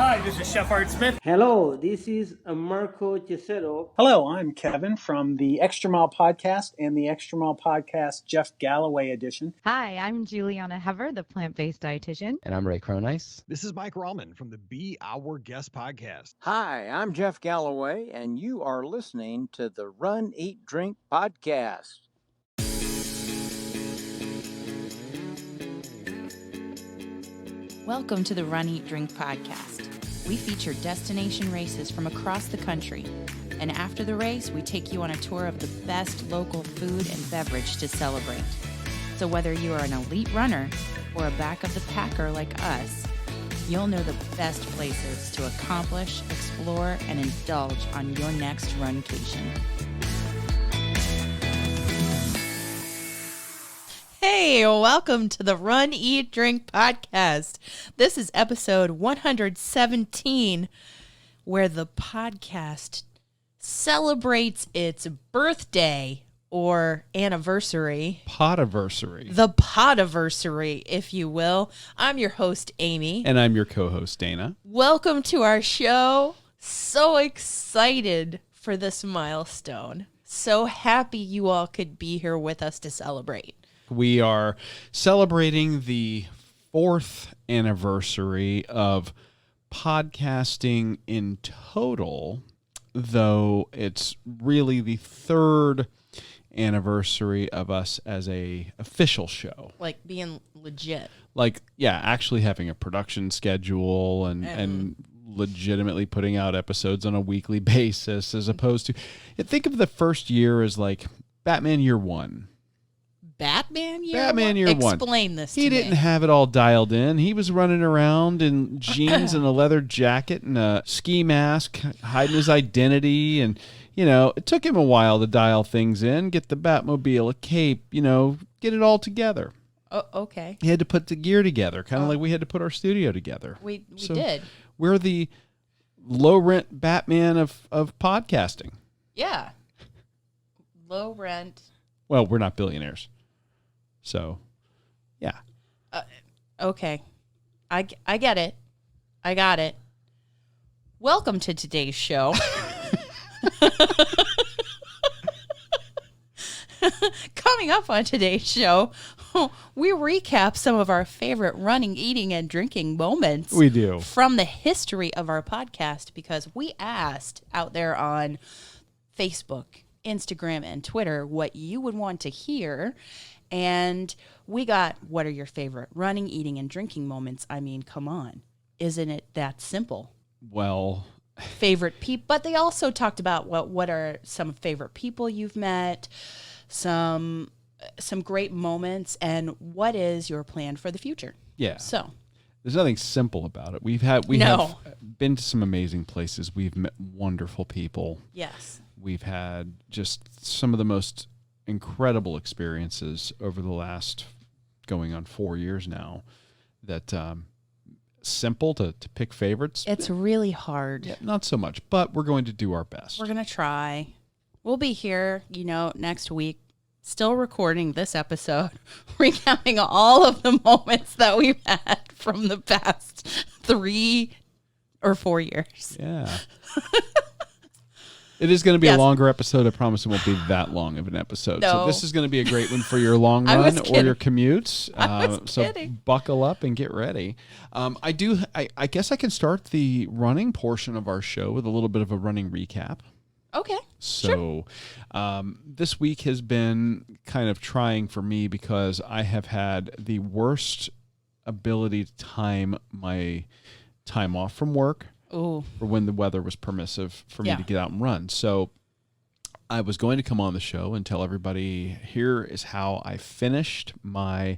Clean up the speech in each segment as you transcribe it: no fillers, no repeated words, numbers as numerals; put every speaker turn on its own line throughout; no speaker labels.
Hi, this is Chef Art Smith.
Hello, this is Marco Cesero.
Hello, I'm Kevin from the Extra Mile Podcast and the Extra Mile Podcast Jeff Galloway edition.
Hi, I'm Juliana Hever, the plant-based dietitian.
And I'm Ray Cronice.
This is Mike Rallman from the Be Our Guest podcast.
Hi, I'm Jeff Galloway, and you are listening to the Run, Eat, Drink podcast.
Welcome to the Run, Eat, Drink podcast. We feature destination races from across the country. And after the race, we take you on a tour of the best local food and beverage to celebrate. So whether you are an elite runner or a back of the packer like us, you'll know the best places to accomplish, explore, and indulge on your next runcation.
Hey, welcome to the Run, Eat, Drink podcast. This is episode 117, where the podcast celebrates its birthday or anniversary.
Podiversary.
The podiversary, if you will. I'm your host, Amy.
And I'm your co-host, Dana.
Welcome to our show. So excited for this milestone. So happy you all could be here with us to celebrate.
We are celebrating the 4th anniversary of podcasting in total, though it's really the 3rd anniversary of us as a official show.
Like being legit.
Like, yeah, actually having a production schedule and legitimately putting out episodes on a weekly basis, as opposed to, think of the first year as like Batman Year 1.
Batman Year
One.
Explain this to me.
He didn't have it all dialed in. He was running around in jeans and a leather jacket and a ski mask, hiding his identity. And, it took him a while to dial things in, get the Batmobile, a cape, get it all together.
Oh, okay.
He had to put the gear together, kind of like we had to put our studio together.
We did.
We're the low-rent Batman of podcasting.
Yeah. Low rent.
Well, we're not billionaires. So, yeah.
Okay. I get it. I got it. Welcome to today's show. Coming up on today's show, we recap some of our favorite running, eating, and drinking moments.
We do.
From the history of our podcast, because we asked out there on Facebook, Instagram, and Twitter what you would want to hear. And we got, what are your favorite running, eating, and drinking moments? I mean, come on. Isn't it that simple?
Well,
favorite people. But they also talked about what are some favorite people you've met, some great moments, and what is your plan for the future?
Yeah.
So
there's nothing simple about it. We have been to some amazing places. We've met wonderful people.
Yes.
We've had just some of the most incredible experiences over the last going on 4 years now. That simple to pick favorites.
It's really hard.
Yeah, not so much, but we're going to do our best.
We're going to try. We'll be here, next week, still recording this episode, recounting all of the moments that we've had from the past 3 or 4 years.
Yeah. It is going to be a longer episode. I promise it won't be that long of an episode.
No.
So this is going to be a great one for your long run or your commutes. So buckle up and get ready. I guess I can start the running portion of our show with a little bit of a running recap.
Okay.
So this week has been kind of trying for me because I have had the worst ability to time my time off from work.
Ooh.
For when the weather was permissive for me to get out and run. So I was going to come on the show and tell everybody, here is how I finished my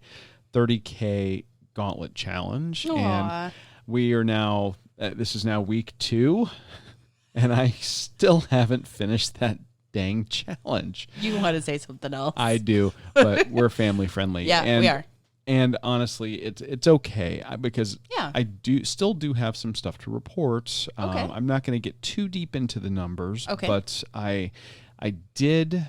30K gauntlet challenge.
Aww.
And we are now, this is now week 2, and I still haven't finished that dang challenge.
You want to say something else?
I do, but we're family friendly.
Yeah, we are.
And honestly, it's okay because I still do have some stuff to report.
Okay.
I'm not going to get too deep into the numbers,
okay.
but I did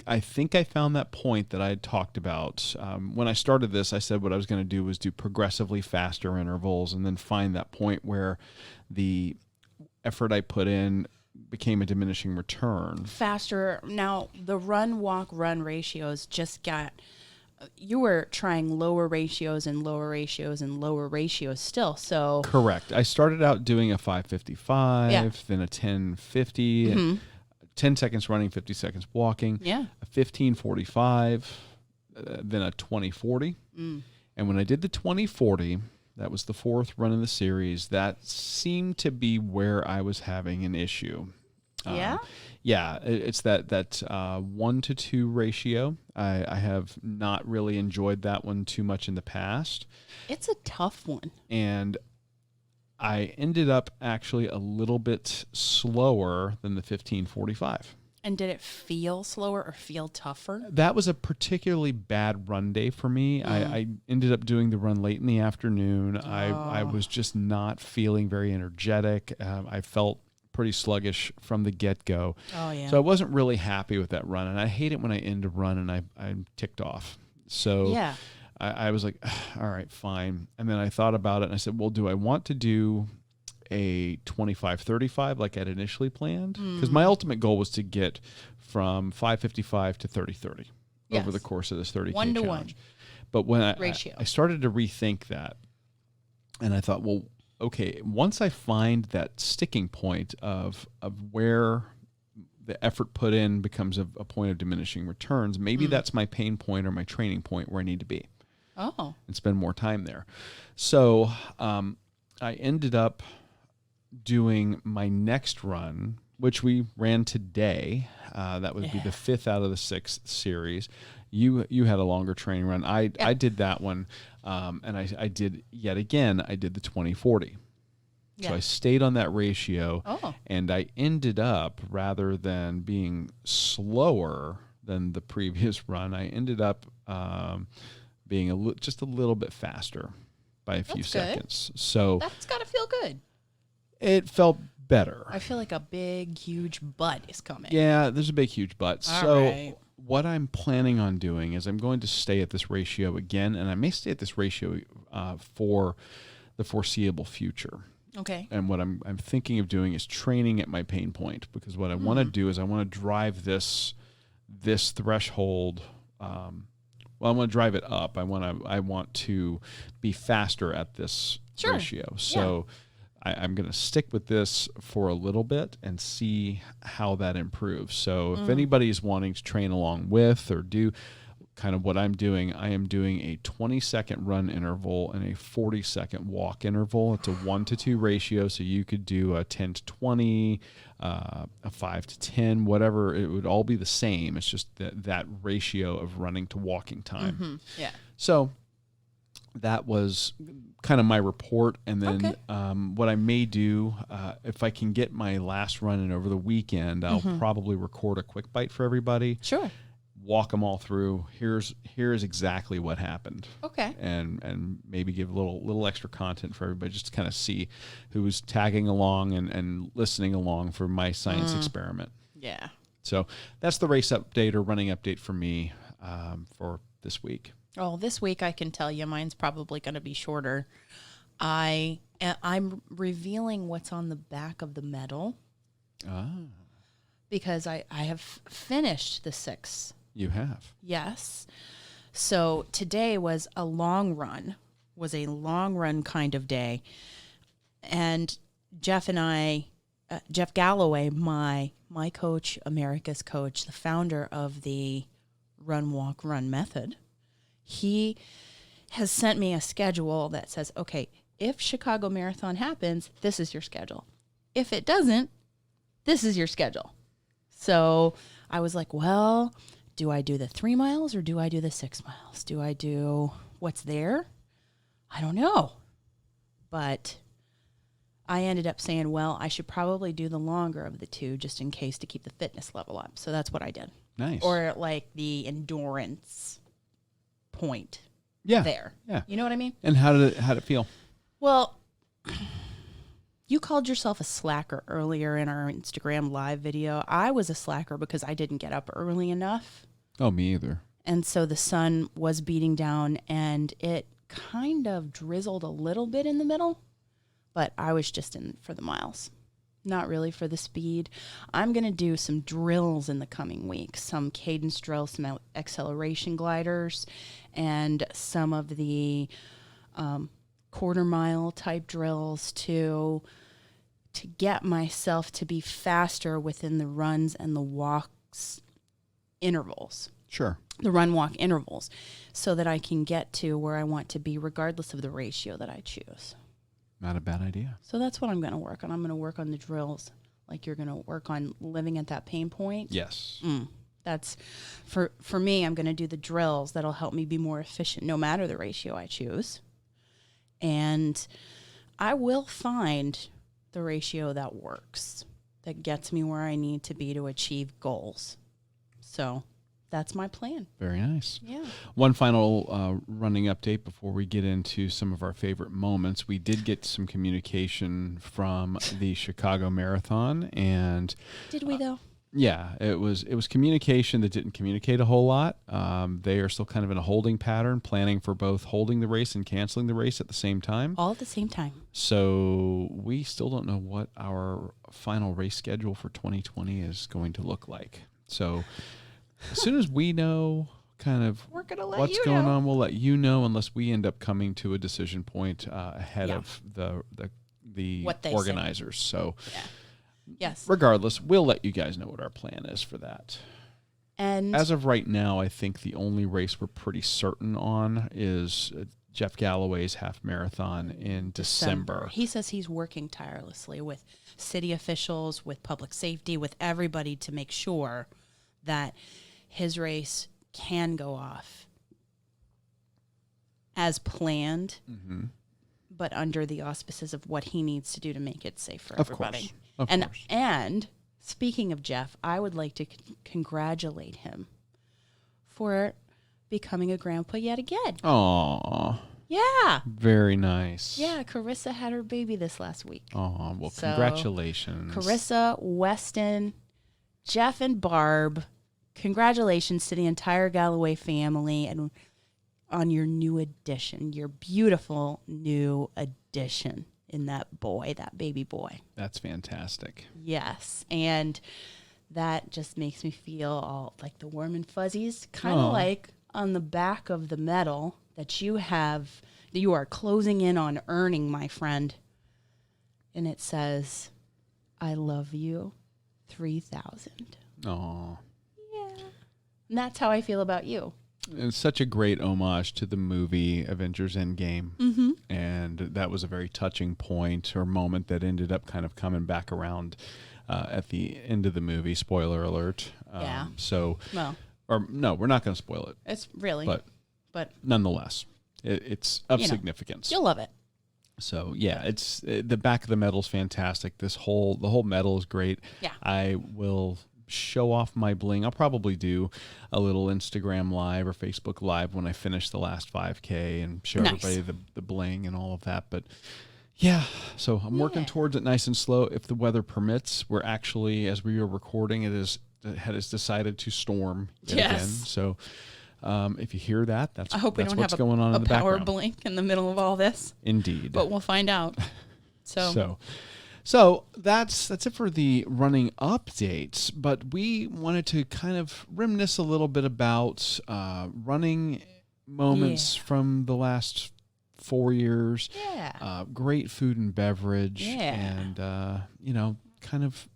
I think I found that point that I had talked about. When I started this, I said what I was going to do was do progressively faster intervals and then find that point where the effort I put in became a diminishing return.
Faster. Now, the run, walk, run ratios just got, you were trying lower ratios and lower ratios and lower ratios still. So
Correct. I started out doing a 5:55, then a 10:50, 10 seconds running, 50 seconds walking, a 15:45, then a 20:40. And when I did the 20:40, that was the fourth run in the series, that seemed to be where I was having an issue. Yeah, it's that 1-to-2 ratio. I have not really enjoyed that one too much in the past.
It's a tough one.
And I ended up actually a little bit slower than the 15:45.
And did it feel slower or feel tougher?
That was a particularly bad run day for me. I ended up doing the run late in the afternoon. I was just not feeling very energetic. I felt pretty sluggish from the get-go.
Oh, yeah.
So I wasn't really happy with that run. And I hate it when I end a run and I'm ticked off. So
yeah.
I was like, all right, fine. And then I thought about it and I said, well, do I want to do a 25:35 like I'd initially planned? Because my ultimate goal was to get from 5:55 to 30:30 over the course of this 30K
1 to
challenge. But when
ratio.
I started to rethink that, and I thought, well, okay, once I find that sticking point of where the effort put in becomes a point of diminishing returns, maybe that's my pain point or my training point where I need to be.
Oh.
And spend more time there. So I ended up doing my next run, which we ran today. That would be the 5th out of the 6th series. You had a longer training run. I did that one, and I did yet again. I did the 20:40. So I stayed on that ratio, and I ended up, rather than being slower than the previous run, I ended up being just a little bit faster by a few seconds. So
that's got to feel good.
It felt better.
I feel like a big, huge butt is coming.
Yeah, there's a big, huge butt.
All
so
right.
What I'm planning on doing is I'm going to stay at this ratio again, and I may stay at this ratio for the foreseeable future.
Okay.
And what I'm thinking of doing is training at my pain point, because what I want to do is I want to drive this threshold. Well, I want to drive it up. I want to be faster at this ratio. So I'm going to stick with this for a little bit and see how that improves. So if anybody's wanting to train along with or do kind of what I'm doing, I am doing a 20-second run interval and a 40-second walk interval. It's a 1-to-2 ratio, so you could do a 10-to-20, a 5-to-10, whatever. It would all be the same. It's just that ratio of running to walking time.
Yeah.
So that was kind of my report. And then what I may do, if I can get my last run in over the weekend, I'll probably record a quick bite for everybody.
Sure.
Walk them all through. Here's exactly what happened.
Okay.
And maybe give a little extra content for everybody, just to kind of see who's tagging along and listening along for my science experiment.
Yeah.
So that's the race update or running update for me for this week.
Oh, this week I can tell you mine's probably going to be shorter. I'm revealing what's on the back of the medal. Because I have finished the 6.
You have.
Yes. So today was a long run kind of day. And Jeff and I, Jeff Galloway, my coach, America's coach, the founder of the Run, Walk, Run method, he has sent me a schedule that says, okay, if Chicago Marathon happens, this is your schedule. If it doesn't, this is your schedule. So I was like, well, do I do the 3 miles or do I do the 6 miles? Do I do what's there? I don't know. But I ended up saying, well, I should probably do the longer of the 2 just in case to keep the fitness level up. So that's what I did.
Nice.
Or like the endurance point there.
Yeah.
You know what I mean?
And how did it feel?
Well, you called yourself a slacker earlier in our Instagram live video. I was a slacker because I didn't get up early enough.
Oh, me either.
And so the sun was beating down, and it kind of drizzled a little bit in the middle, but I was just in for the miles, not really for the speed. I'm going to do some drills in the coming weeks, some cadence drills, some acceleration gliders, and some of the quarter mile type drills to get myself to be faster within the runs and the walks intervals.
Sure.
The run walk intervals, so that I can get to where I want to be regardless of the ratio that I choose.
Not a bad idea.
So that's what I'm going to work on. I'm going to work on the drills, like you're going to work on living at that pain point.
Yes.
That's for me. I'm going to do the drills that'll help me be more efficient no matter the ratio I choose. And I will find the ratio that works, that gets me where I need to be to achieve goals. So that's my plan.
Very nice.
Yeah.
One final running update before we get into some of our favorite moments. We did get some communication from the Chicago Marathon, and
Did we though?
yeah, it was communication that didn't communicate a whole lot. They are still kind of in a holding pattern, planning for both holding the race and canceling the race at the same time.
All at the same time.
So we still don't know what our final race schedule for 2020 is going to look like. So as soon as we know kind of
We're gonna let
what's
you
going
know.
on, we'll let you know, unless we end up coming to a decision point ahead
Yeah.
of the
What they say.
organizers. So
Yeah. Yes.
regardless, we'll let you guys know what our plan is for that.
And
As of right now, I think the only race we're pretty certain on is Jeff Galloway's half marathon in December.
He says he's working tirelessly with city officials, with public safety, with everybody to make sure that his race can go off as planned, but under the auspices of what he needs to do to make it safe for
Of
everybody.
course. Of
and
course.
and speaking of Jeff, I would like to congratulate him for becoming a grandpa yet again.
Aw,
Yeah.
very nice.
Yeah, Carissa had her baby this last week.
Aw, well,
So,
congratulations.
Carissa, Weston, Jeff, and Barb, congratulations to the entire Galloway family and on your new addition, your beautiful new addition in that baby boy.
That's fantastic.
Yes, and that just makes me feel all like the warm and fuzzies, kind of
Aw.
like on the back of the medal that you are closing in on earning, my friend. And it says, I love you, 3,000.
Aw.
Yeah. And that's how I feel about you.
It's such a great homage to the movie Avengers Endgame.
Mm-hmm.
And that was a very touching point or moment that ended up kind of coming back around at the end of the movie. Spoiler alert.
Yeah.
So,
Well,
or no, we're not going to spoil it.
it's really,
But
but
nonetheless, it's of
You know,
significance.
you'll love it.
So yeah, it's the back of the medal's fantastic. The whole medal is great.
Yeah.
I will show off my bling. I'll probably do a little Instagram live or Facebook live when I finish the last 5K and show
Nice.
everybody the bling and all of that. But yeah, so I'm working
Yeah.
towards it nice and slow. If the weather permits, we're actually, as we are recording, it has decided to storm yet
Yes.
again. So if you hear that, that's
I hope we
that's
don't
what's
have
going on
a
in the
power
background.
blink in the middle of all this,
Indeed.
but we'll find out.
So that's it for the running updates. But we wanted to kind of reminisce a little bit about running moments from the last 4 years.
Yeah.
Great food and beverage.
Yeah.
And kind of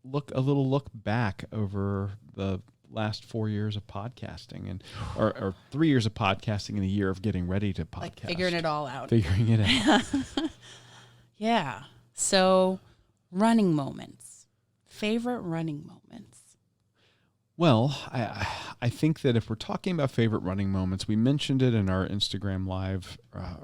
look back over the last 4 years of podcasting and or 3 years of podcasting and a year of getting ready to podcast.
Like figuring it all out.
Figuring it out.
Yeah. So, running moments. Favorite running moments.
Well, I think that if we're talking about favorite running moments, we mentioned it in our Instagram live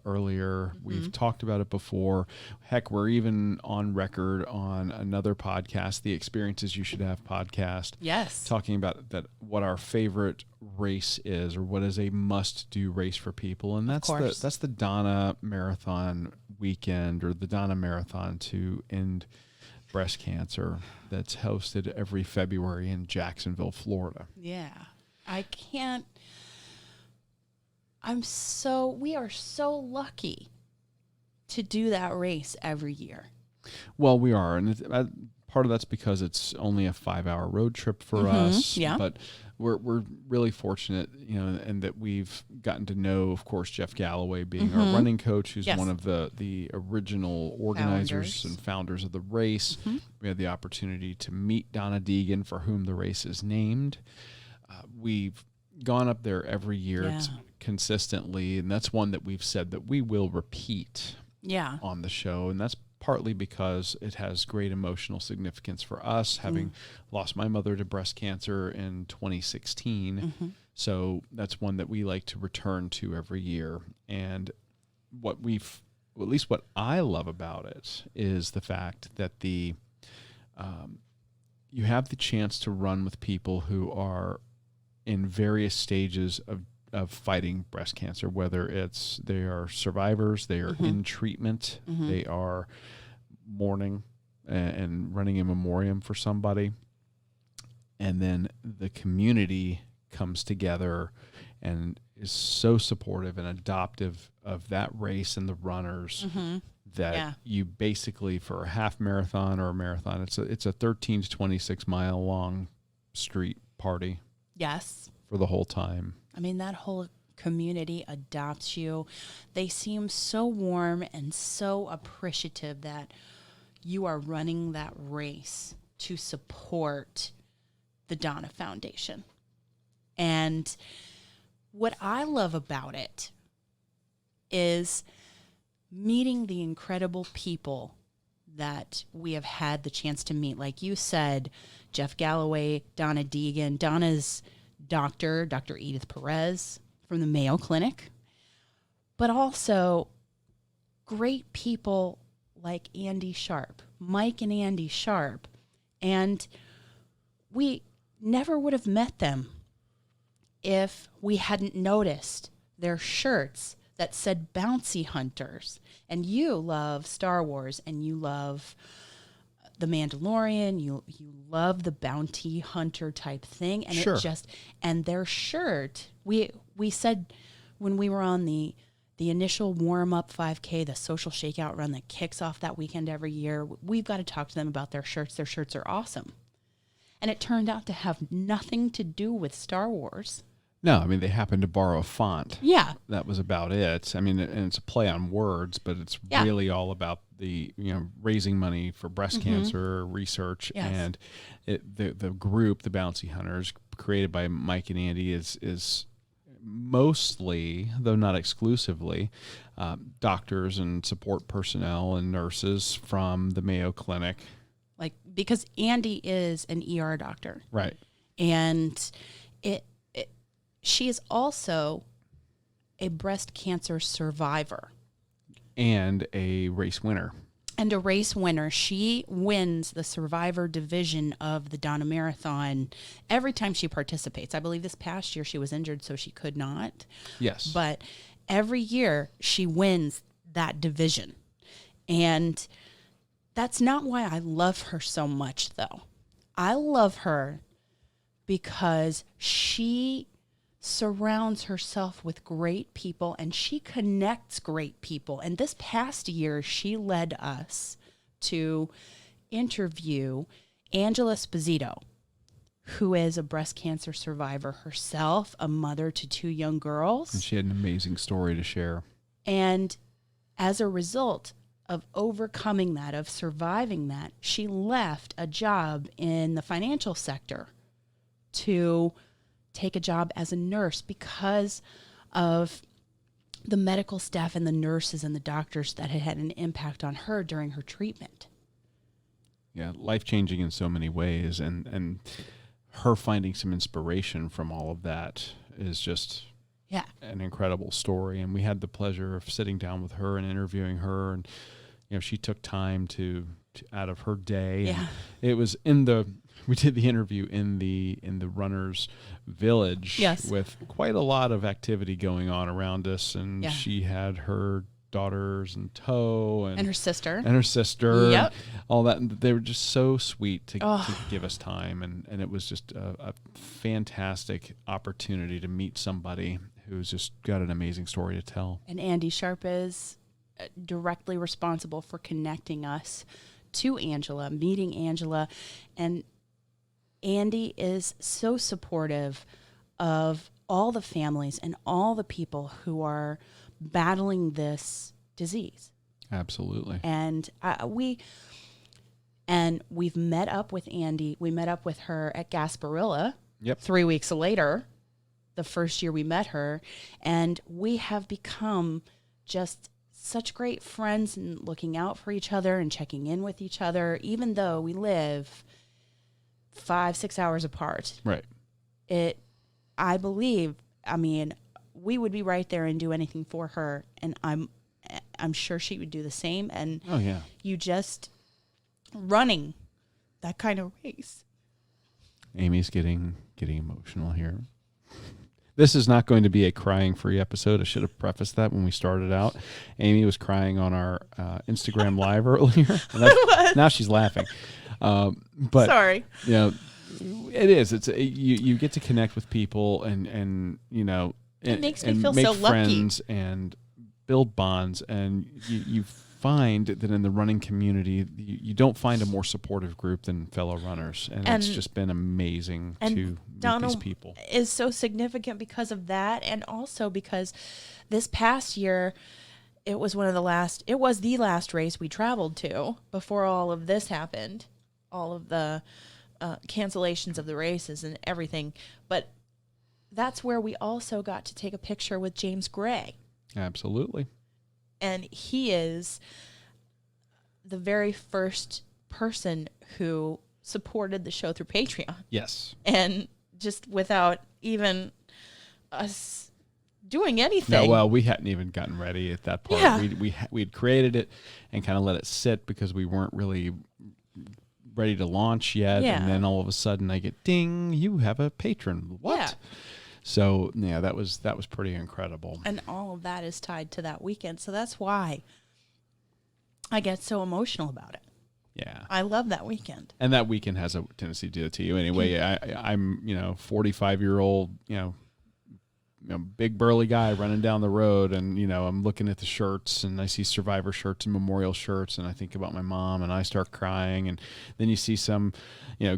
earlier. We've talked about it before. Heck, we're even on record on another podcast, the Experiences You Should Have podcast.
Yes.
Talking about what our favorite race is, or what is a must-do race for people, and that's
course.
that's the Donna Marathon weekend, or the Donna Marathon to end breast cancer, that's hosted every February in Jacksonville, Florida.
Yeah. I can't. We are so lucky to do that race every year.
Well, we are, and part of that's because it's only a 5-hour road trip for us.
Yeah.
But we're really fortunate, and that we've gotten to know, of course, Jeff Galloway being our running coach, who's
Yes.
one of the original organizers
Founders.
and founders of the race. We had the opportunity to meet Donna Deegan, for whom the race is named. We've gone up there every year
Yeah.
consistently, and that's one that we've said that we will repeat
Yeah.
on the show, and that's partly because it has great emotional significance for us, having lost my mother to breast cancer in 2016. So that's one that we like to return to every year. And at least what I love about it is the fact that you have the chance to run with people who are in various stages of fighting breast cancer, whether they are survivors, they are in treatment, they are mourning and running a memoriam for somebody. And then the community comes together and is so supportive and adoptive of that race and the runners that you basically, for a half marathon or a marathon, it's a 13 to 26 mile long street party.
Yes.
For the whole time.
I mean, that whole community adopts you. They seem so warm and so appreciative that you are running that race to support the Donna Foundation. And what I love about it is meeting the incredible people that we have had the chance to meet. Like you said, Jeff Galloway, Donna Deegan, Donna's doctor, Dr. Edith Perez from the Mayo Clinic, but also great people like Andy Sharp, Mike and Andy Sharp. And we never would have met them if we hadn't noticed their shirts that said Bouncy Hunters. And you love Star Wars and you love The Mandalorian, you love the bounty hunter type thing, and
Sure.
And their shirt, we said when we were on the initial warm up 5K, the social shakeout run that kicks off that weekend every year, we've got to talk to them about their shirts. Their shirts are awesome, and it turned out to have nothing to do with Star Wars.
No, I mean, they happened to borrow a font.
Yeah,
That was about it. I mean, and it's a play on words, but it's really all about the, raising money for breast cancer research.
Yes.
And the group, the Bouncy Hunters, created by Mike and Andy, is mostly, though not exclusively, doctors and support personnel and nurses from the Mayo Clinic.
like because Andy is an ER doctor.
Right.
And she is also a breast cancer survivor.
And a race winner.
And a race winner. She wins the survivor division of the Donna Marathon every time she participates. I believe this past year she was injured, so she could not.
Yes.
But every year she wins that division. And that's not why I love her so much, though. I love her because she surrounds herself with great people and she connects great people. And this past year, she led us to interview Angela Esposito, who is a breast cancer survivor herself, a mother to 2 young girls.
And she had an amazing story to share.
And as a result of overcoming that, of surviving that, she left a job in the financial sector to take a job as a nurse because of the medical staff and the nurses and the doctors that had an impact on her during her treatment.
Yeah, life-changing in so many ways. And her finding some inspiration from all of that is just an incredible story. And we had the pleasure of sitting down with her and interviewing her. And, she took time to out of her day.
Yeah.
And it was we did the interview in the runners village
Yes.
with quite a lot of activity going on around us. And
Yeah.
she had her daughters in tow,
And her sister.
and her sister,
Yep.
and all that. And they were just so sweet to give us time, and it was just a fantastic opportunity to meet somebody who's just got an amazing story to tell.
And Andy Sharp is directly responsible for connecting us to Angela, meeting Angela. And Andy is so supportive of all the families and all the people who are battling this disease.
Absolutely.
And we've met up with Andy. We met up with her at Gasparilla.
Yep.
3 weeks later, the first year we met her, and we have become just such great friends and looking out for each other and checking in with each other, even though we live 5-6 hours apart.
Right.
I believe, I mean, we would be right there and do anything for her, and I'm sure she would do the same. And
Oh yeah.
you just running that kind of race.
Amy's getting emotional here. This is not going to be a crying-free episode. I should have prefaced that when we started out. Amy was crying on our Instagram live earlier. And now she's laughing. But
Sorry.
You know, it is. It's you get to connect with people and you know,
It makes me
and
feel
make
so lucky.
friends and build bonds, and you find that in the running community you don't find a more supportive group than fellow runners, and it's just been amazing to meet
Donna
these people.
is so significant because of that, and also because this past year it was the last race we traveled to before all of this happened, all of the cancellations of the races and everything. But that's where we also got to take a picture with James Gray.
Absolutely.
And he is the very first person who supported the show through Patreon.
Yes.
And just without even us doing anything.
No, well, we hadn't even gotten ready at that part.
Yeah.
We had created it and kind of let it sit because we weren't really ready to launch yet.
Yeah.
And then all of a sudden I get, ding, you have a patron. What?
Yeah.
So yeah, that was pretty incredible.
And all of that is tied to that weekend. So that's why I get so emotional about it.
Yeah.
I love that weekend.
And that weekend has a tendency to do it to you anyway. I'm 45-year-old, big burly guy running down the road, and I'm looking at the shirts, and I see Survivor shirts and Memorial shirts, and I think about my mom, and I start crying. And then you see some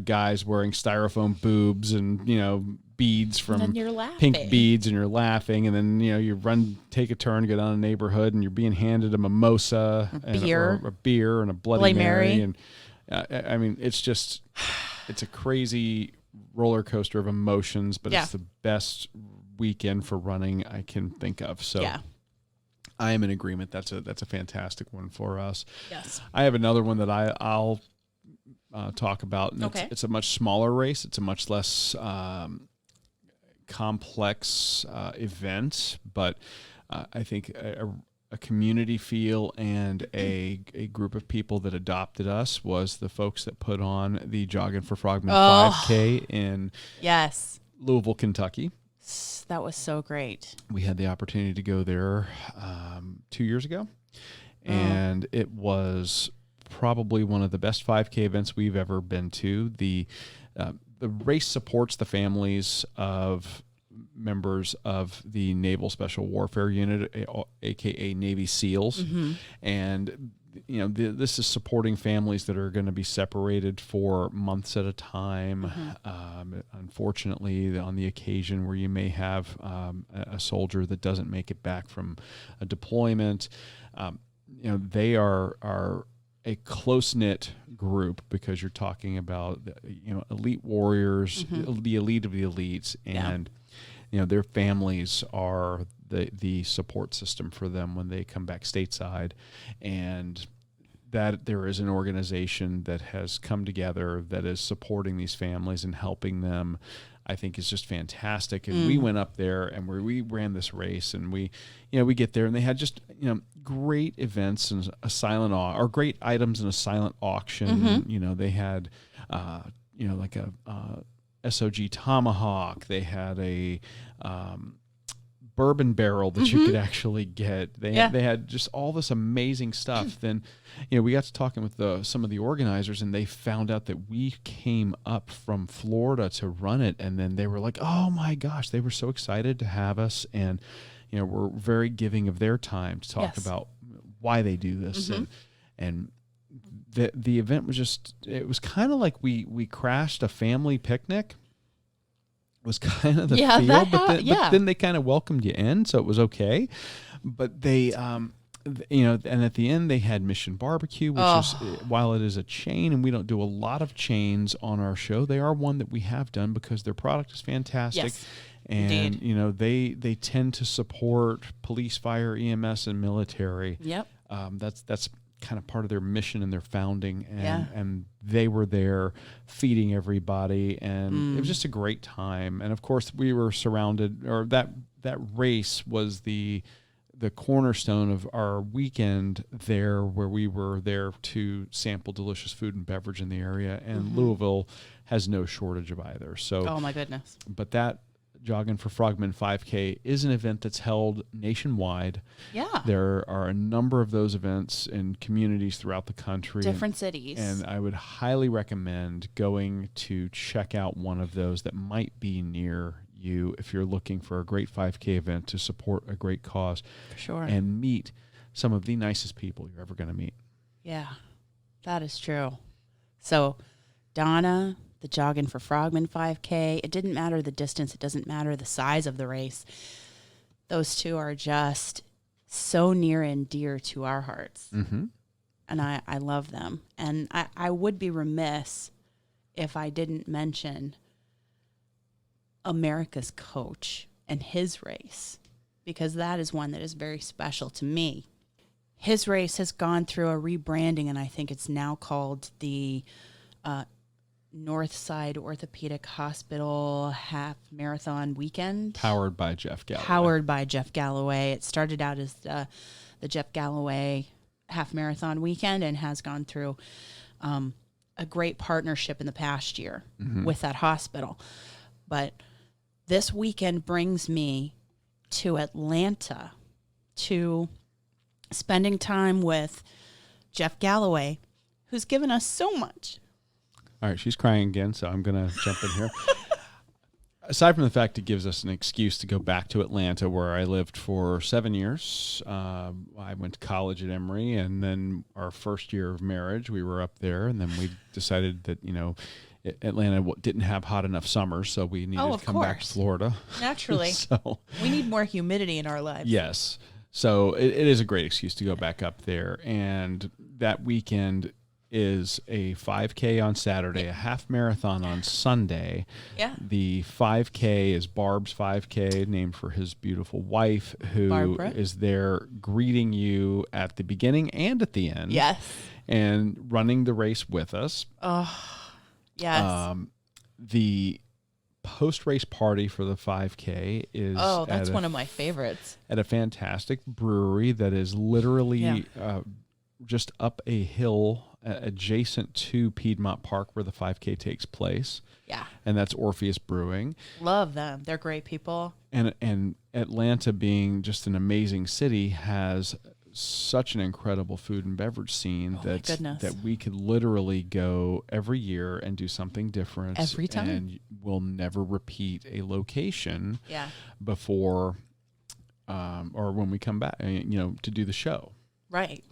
guys wearing styrofoam boobs and beads from
And then you're laughing.
pink beads, and you're laughing. And then you take a turn, go down a neighborhood, and you're being handed a mimosa
Beer.
or a beer and a Bloody
Bloody
Mary.
Mary.
And I mean, it's a crazy roller coaster of emotions, but
Yeah.
it's the best weekend for running I can think of. So
Yeah.
I am in agreement. That's a fantastic one for us.
Yes.
I have another one that I'll talk about. And
Okay.
It's a much smaller race. It's a much less complex event, but I think a community feel and a group of people that adopted us was the folks that put on the Jogging for Frogmen 5K in
Yes.
Louisville, Kentucky.
That was so great.
We had the opportunity to go there 2 years ago, and it was probably one of the best 5K events we've ever been to. The race supports the families of members of the Naval Special Warfare Unit, aka Navy SEALs, and this is supporting families that are going to be separated for months at a time. Unfortunately, on the occasion where you may have a soldier that doesn't make it back from a deployment, they are a close-knit group, because you're talking about elite warriors, the elite of the elites, and their families are the support system for them when they come back stateside. And that there is an organization that has come together that is supporting these families and helping them, I think is just fantastic. And we went up there and we ran this race, and we get there, and they had just great events and or great items in a silent auction. They had like a SOG tomahawk. They had a bourbon barrel that you could actually get. They
Yeah.
they had just all this amazing stuff. Then, we got to talking with some of the organizers, and they found out that we came up from Florida to run it, and then they were like, "Oh my gosh!" They were so excited to have us, and we're very giving of their time to talk
Yes.
about why they do this, and the event was it was kind of like we crashed a family picnic. Was kind of the feel, but then they kind of welcomed you in, so it was okay. But they, and at the end they had Mission Barbecue, which is, while it is a chain, and we don't do a lot of chains on our show, they are one that we have done because their product is fantastic.
Yes,
and
indeed.
they tend to support police, fire, EMS, and military.
Yep.
That's kind of part of their mission and their founding, and
Yeah.
and they were there feeding everybody, and it was just a great time. And of course we were surrounded, or that race was the cornerstone of our weekend there, where we were there to sample delicious food and beverage in the area, and Louisville has no shortage of either. So
Oh my goodness.
but that Jogging for Frogmen 5K is an event that's held nationwide.
Yeah.
There are a number of those events in communities throughout the country.
Different cities.
And I would highly recommend going to check out one of those that might be near you if you're looking for a great 5K event to support a great cause.
For sure.
And meet some of the nicest people you're ever going to meet.
Yeah, that is true. So, Donna, the Jogging for Frogmen 5K, it didn't matter the distance. It doesn't matter the size of the race. Those two are just so near and dear to our hearts.
Mm-hmm.
And I love them. And I would be remiss if I didn't mention America's Coach and his race, because that is one that is very special to me. His race has gone through a rebranding, and I think it's now called the Northside Orthopedic Hospital Half Marathon Weekend.
Powered by Jeff Galloway.
Powered by Jeff Galloway. It started out as the Jeff Galloway Half Marathon Weekend, and has gone through a great partnership in the past year with that hospital. But this weekend brings me to Atlanta to spending time with Jeff Galloway, who's given us so much.
All right, she's crying again, so I'm going to jump in here. Aside from the fact it gives us an excuse to go back to Atlanta, where I lived for 7 years. I went to college at Emory, and then our first year of marriage, we were up there, and then we decided that, Atlanta didn't have hot enough summers, so we needed to come back to Florida.
Naturally.
So
we need more humidity in our lives.
yes. So it is a great excuse to go back up there. And that weekend is a 5K on Saturday, a half marathon on Sunday.
Yeah.
The 5K is Barb's 5K, named for his beautiful wife, who
Barbara.
is there greeting you at the beginning and at the end.
Yes.
And running the race with us.
Yes.
The post-race party for the 5K is
That's one of my favorites.
at a fantastic brewery that is literally just up a hill adjacent to Piedmont Park, where the 5K takes place.
Yeah.
And that's Orpheus Brewing.
Love them. They're great people.
And Atlanta, being just an amazing city, has such an incredible food and beverage scene that we could literally go every year and do something different
every time,
and we'll never repeat a location before or when we come back, to do the show.
Right.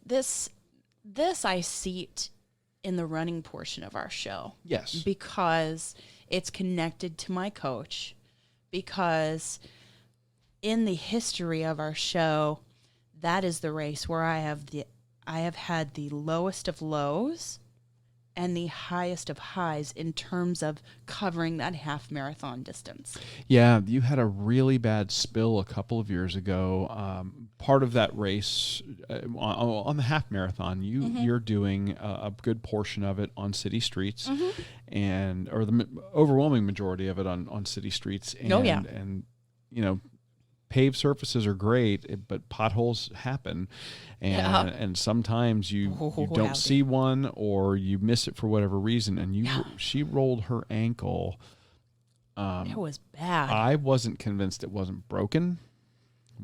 This I seat in the running portion of our show.
Yes.
Because it's connected to my coach, because in the history of our show, that is the race where I have had the lowest of lows and the highest of highs in terms of covering that half marathon distance.
Yeah, you had a really bad spill a couple of years ago. Part of that race on the half marathon, you're doing a good portion of it on city streets, or the overwhelming majority of it on city streets. And paved surfaces are great, but potholes happen, and sometimes you don't see one, or you miss it for whatever reason. And she rolled her ankle
It was bad.
I wasn't convinced it wasn't broken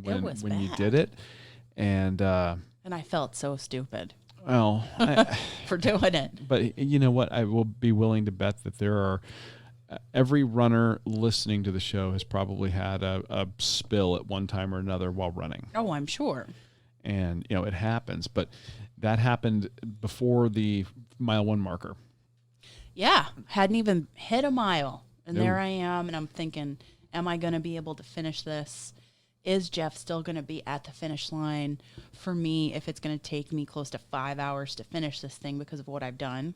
when you did it, and
I felt so stupid.
Well,
for doing it.
But you know what? I will be willing to bet that there are every runner listening to the show has probably had a spill at one time or another while running.
Oh, I'm sure.
And, it happens. But that happened before the mile 1 marker.
Yeah. Hadn't even hit a mile. And
Ooh.
There I am. And I'm thinking, am I going to be able to finish this? Is Jeff still going to be at the finish line for me if it's going to take me close to 5 hours to finish this thing because of what I've done?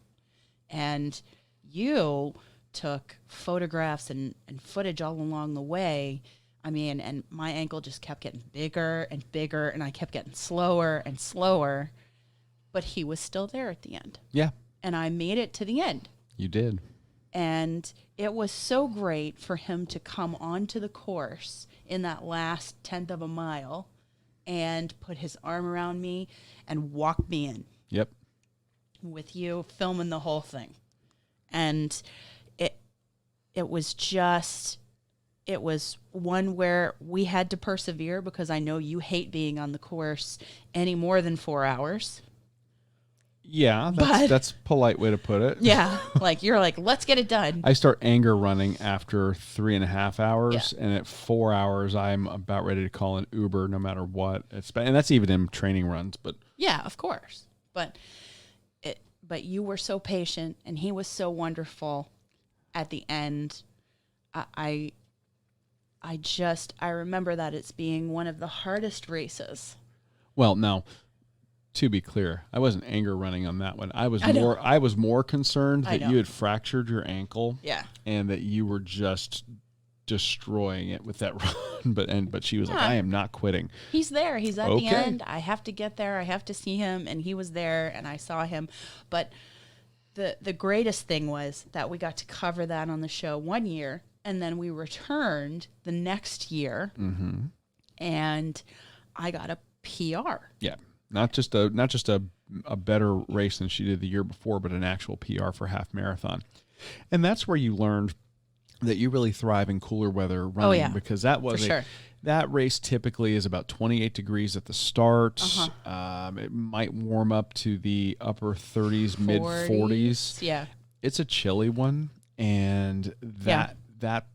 And you took photographs and footage all along the way. I mean, and my ankle just kept getting bigger and bigger, and I kept getting slower and slower. But he was still there at the end.
Yeah.
And I made it to the end.
You did.
And it was so great for him to come onto the course in that last 10th of a mile and put his arm around me and walk me in.
Yep.
With you filming the whole thing. And it was one where we had to persevere because I know you hate being on the course any more than 4 hours.
Yeah, that's a polite way to put it.
Yeah, you're like, let's get it done.
I start anger running after 3.5 hours, and at 4 hours, I'm about ready to call an Uber no matter what. And that's even in training runs. But
yeah, of course. But you were so patient, and he was so wonderful at the end. I remember that it's being one of the hardest races.
Well, now, to be clear, I wasn't anger running on that one. I was more concerned that you had fractured your ankle.
Yeah.
And that you were just destroying it with that run. But she was like, I am not quitting.
He's there. He's at the end. I have to get there. I have to see him. And he was there, and I saw him. But the greatest thing was that we got to cover that on the show one year, and then we returned the next year, and I got a PR.
Yeah. Not just a better race than she did the year before, but an actual PR for half marathon. And that's where you learned that you really thrive in cooler weather running.
Oh, yeah.
Because that was that race typically is about 28 degrees at the start. It might warm up to the upper 30s, mid 40s.
Yeah.
It's a chilly one. And that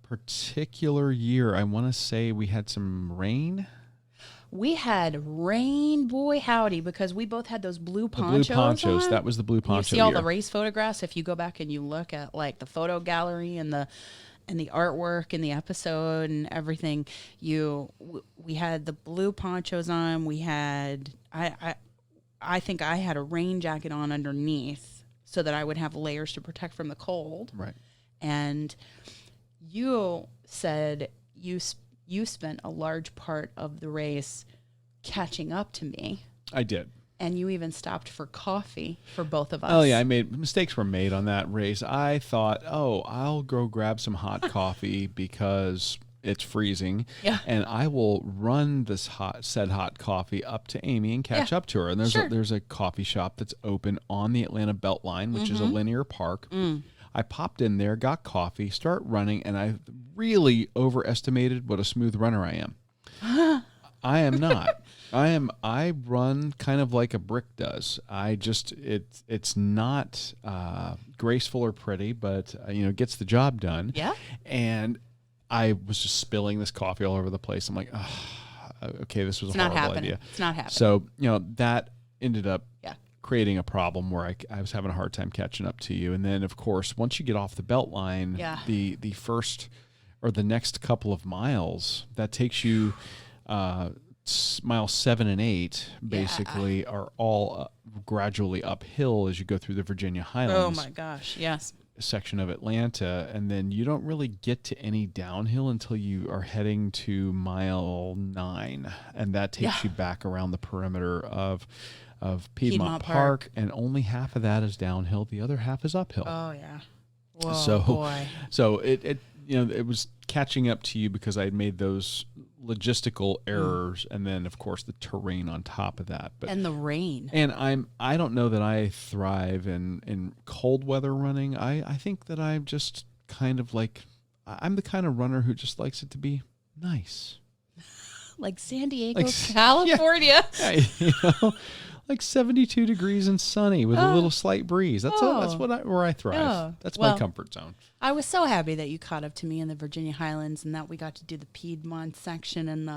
particular year, I want to say we had some rain.
We had rain, boy howdy, because we both had those blue ponchos.
The blue ponchos.
On.
That was the blue poncho.
You see all the race photographs. If you go back and you look at the photo gallery and the artwork in the episode and everything, we had the blue ponchos on. We had I think I had a rain jacket on underneath so that I would have layers to protect from the cold.
Right.
And you said you spent a large part of the race catching up to me.
I did.
And you even stopped for coffee for both of us.
Oh, yeah. Mistakes were made on that race. I thought, I'll go grab some hot coffee because it's freezing.
Yeah.
And I will run this hot coffee up to Amy and catch up to her. And there's a coffee shop that's open on the Atlanta Beltline, which is a linear park. I popped in there, got coffee, start running, and I really overestimated what a smooth runner I am. I am not. I run kind of like a brick does. It's not graceful or pretty, but it gets the job done.
Yeah.
And I was just spilling this coffee all over the place. I'm like, okay, this was a horrible idea.
It's not happening.
So that ended up creating a problem where I was having a hard time catching up to you. And then, of course, once you get off the belt line, the first or the next couple of miles, that takes you miles 7 and 8 basically are all gradually uphill as you go through the Virginia Highlands.
Oh, my gosh, yes.
Section of Atlanta, and then you don't really get to any downhill until you are heading to mile 9, and that takes you back around the perimeter of Piedmont Park, and only half of that is downhill. The other half is uphill.
Oh yeah. Whoa, boy.
So it was catching up to you because I had made those logistical errors, and then of course the terrain on top of that.
And the rain.
And I don't know that I thrive in cold weather running. I think that I'm just kind of like I'm the kind of runner who just likes it to be nice.
Like San Diego,
Like,
California.
Yeah, you know, like 72 degrees and sunny with a little slight breeze. That's where I thrive.
Oh.
That's
Well,
my comfort zone.
I was so happy that you caught up to me in the Virginia Highlands and that we got to do the Piedmont section and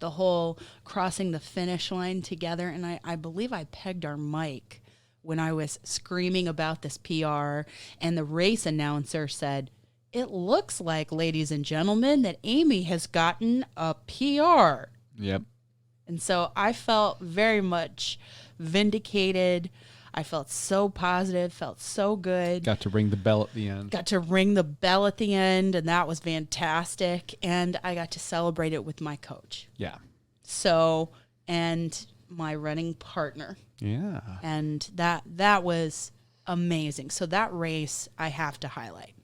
the whole crossing the finish line together. And I believe I pegged our mic when I was screaming about this PR, and the race announcer said, "It looks like, ladies and gentlemen, that Amy has gotten a PR."
Yep.
And so I felt very much vindicated. I felt so positive, felt so good.
Got to ring the bell at the end.
Got to ring the bell at the end, and that was fantastic. And I got to celebrate it with my coach.
Yeah.
So, and my running partner.
Yeah.
And that was amazing. So that race I have to highlight.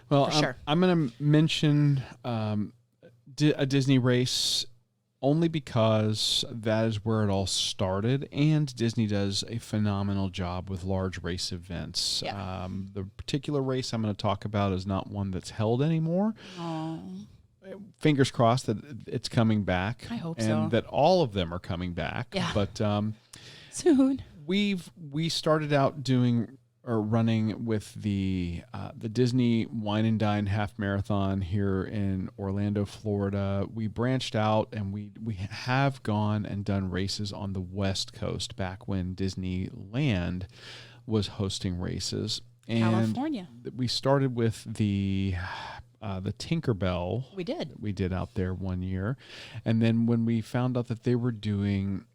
Well,
For sure.
I'm going to mention a Disney race only because that is where it all started, and Disney does a phenomenal job with large race events.
Yeah.
The particular race I'm going to talk about is not one that's held anymore.
Oh,
Fingers crossed that it's coming back.
I hope
and
so.
that all of them are coming back.
Yeah.
But
soon.
we started out doing or running with the Disney Wine and Dine Half Marathon here in Orlando, Florida. We branched out and we have gone and done races on the West Coast back when Disneyland was hosting races. And
California.
we started with the Tinkerbell.
We did.
Out there one year. And then when we found out that they were doing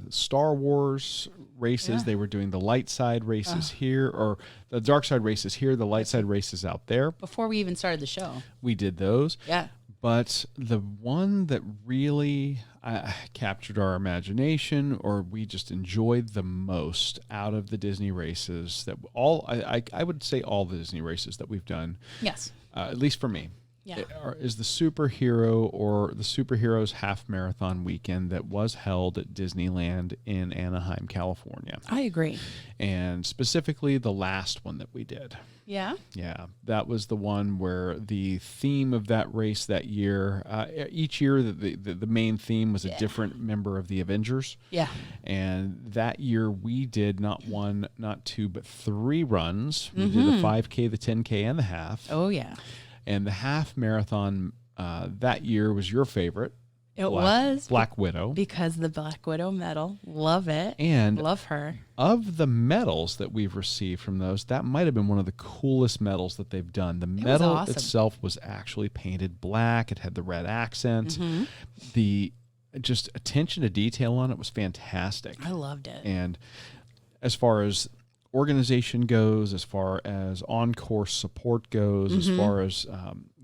Star Wars races, they were doing the light side races here, or the dark side races here, the light side races out there.
Before we even started the show.
We did those.
Yeah.
But the one that really captured our imagination, or we just enjoyed the most out of the Disney races, that I would say all the Disney races that we've done,
Yes.
at least for me,
Yeah.
is the superhero or the superheroes half marathon weekend that was held at Disneyland in Anaheim, California.
I agree.
And specifically the last one that we did.
Yeah.
Yeah, that was the one where the theme of that race that year, each year the main theme was a different member of the Avengers.
Yeah.
And that year we did not one, not two, but 3 runs. We did the 5K, the 10K, and the half.
Oh, yeah.
And the half marathon that year was your favorite.
It was.
Black Widow.
Because the Black Widow medal. Love it.
And
love her.
Of the medals that we've received from those, that might have been one of the coolest medals that they've done. The medal
awesome.
itself was actually painted black. It had the red accent. The just attention to detail on it was fantastic.
I loved it.
And as far as organization goes, as far as on-course support goes, as far as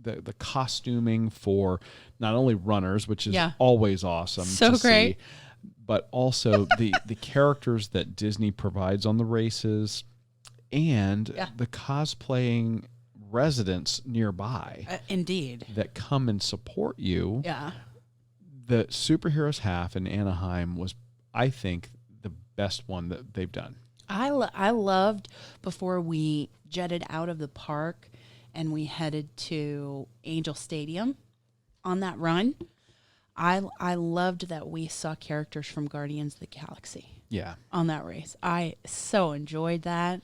the costuming for not only runners, which is always awesome
So
to
great.
see, but also the characters that Disney provides on the races and the cosplaying residents nearby
Indeed.
that come and support you.
Yeah.
The Superheroes Half in Anaheim was, I think, the best one that they've done.
I loved before we jetted out of the park and we headed to Angel Stadium on that run. I loved that we saw characters from Guardians of the Galaxy.
Yeah.
On that race. I so enjoyed that.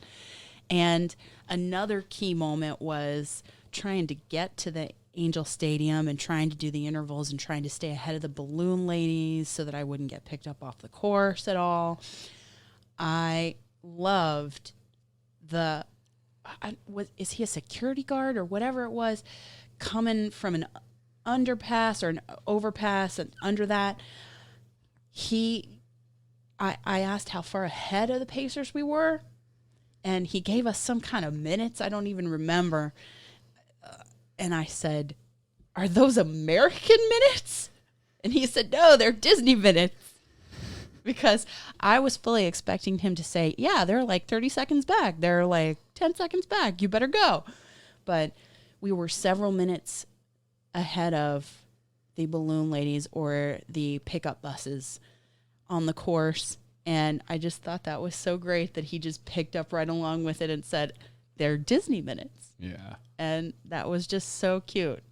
And another key moment was trying to get to the Angel Stadium and trying to do the intervals and trying to stay ahead of the balloon ladies so that I wouldn't get picked up off the course at all. I loved is he a security guard or whatever it was, coming from an underpass or an overpass, and under that, I asked how far ahead of the Pacers we were, and he gave us some kind of minutes. I don't even remember. And I said, "Are those American minutes?" And he said, "No, they're Disney minutes." Because I was fully expecting him to say, "Yeah, they're like 30 seconds back. They're like 10 seconds back. You better go." But we were several minutes ahead of the balloon ladies or the pickup buses on the course. And I just thought that was so great that he just picked up right along with it and said, their Disney minutes.
Yeah.
And that was just so cute.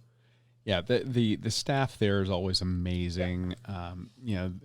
Yeah, the staff there is always amazing.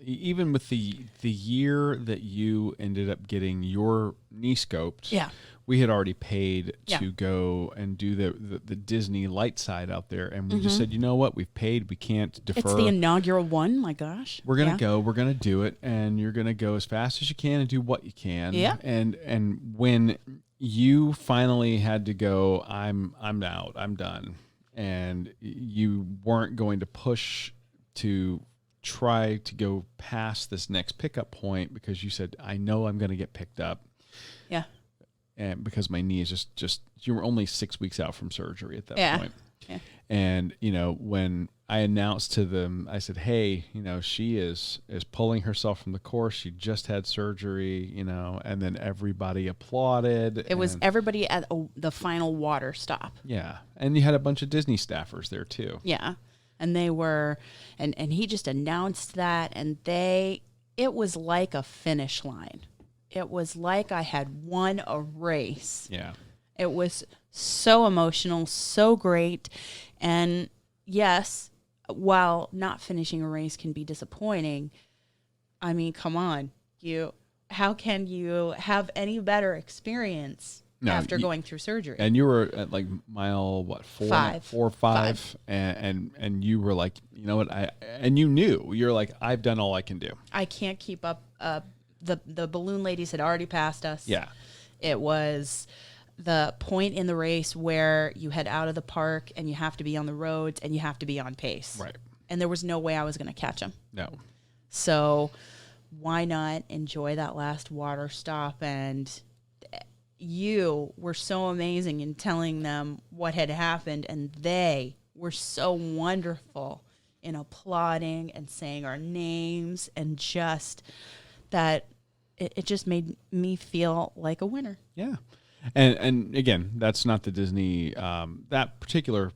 Even with the year that you ended up getting your knee scoped, we had already paid to go and do the Disney light side out there, and we just said, you know what, we've paid, we can't defer.
It's the inaugural one, my gosh.
We're gonna go, we're gonna do it, and you're gonna go as fast as you can and do what you can.
Yeah.
And when you finally had to go, I'm out, I'm done. And you weren't going to push to try to go past this next pickup point because you said, I know I'm going to get picked up.
Yeah.
And because my knee is just you were only 6 weeks out from surgery at that point.
Yeah.
And, when I announced to them, I said, hey, she is pulling herself from the course. She just had surgery, and then everybody applauded.
It was everybody at the final water stop.
Yeah. And you had a bunch of Disney staffers there too.
Yeah. And they were, and he just announced that, and it was like a finish line. It was like I had won a race.
Yeah.
It was so emotional, so great. And yes, while not finishing a race can be disappointing, I mean, come on. How can you have any better experience after going through surgery?
And you were at like mile, four or five.
Five.
And you were like, you know what? And you knew, you're like, I've done all I can do.
I can't keep up. The balloon ladies had already passed us.
Yeah.
It was the point in the race where you head out of the park and you have to be on the roads and you have to be on pace.
Right.
And there was no way I was going to catch them.
No.
So why not enjoy that last water stop? And you were so amazing in telling them what had happened, and they were so wonderful in applauding and saying our names, and just that it just made me feel like a winner.
Yeah. And again, that's not the Disney, that particular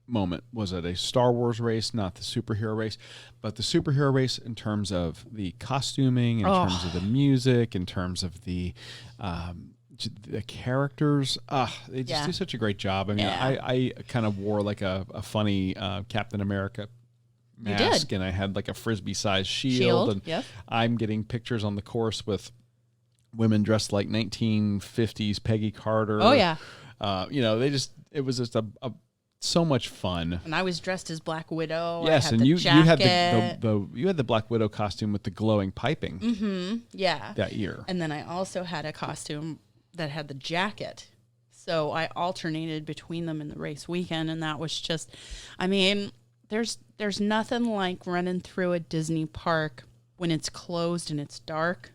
moment was at a Star Wars race, not the superhero race, but the superhero race in terms of the costuming, in terms of the music, in terms of the characters. They just do such a great job. I mean, I kind of wore like a funny Captain America mask, and I had like a Frisbee-sized shield. And I'm getting pictures on the course with women dressed like 1950s Peggy Carter.
Oh, yeah.
It was just so much fun.
And I was dressed as Black Widow.
Yes, and you had you had the Black Widow costume with the glowing piping.
Mm-hmm. Yeah.
That year.
And then I also had a costume that had the jacket. So I alternated between them in the race weekend, and that was just, I mean, there's nothing like running through a Disney park when it's closed and it's dark.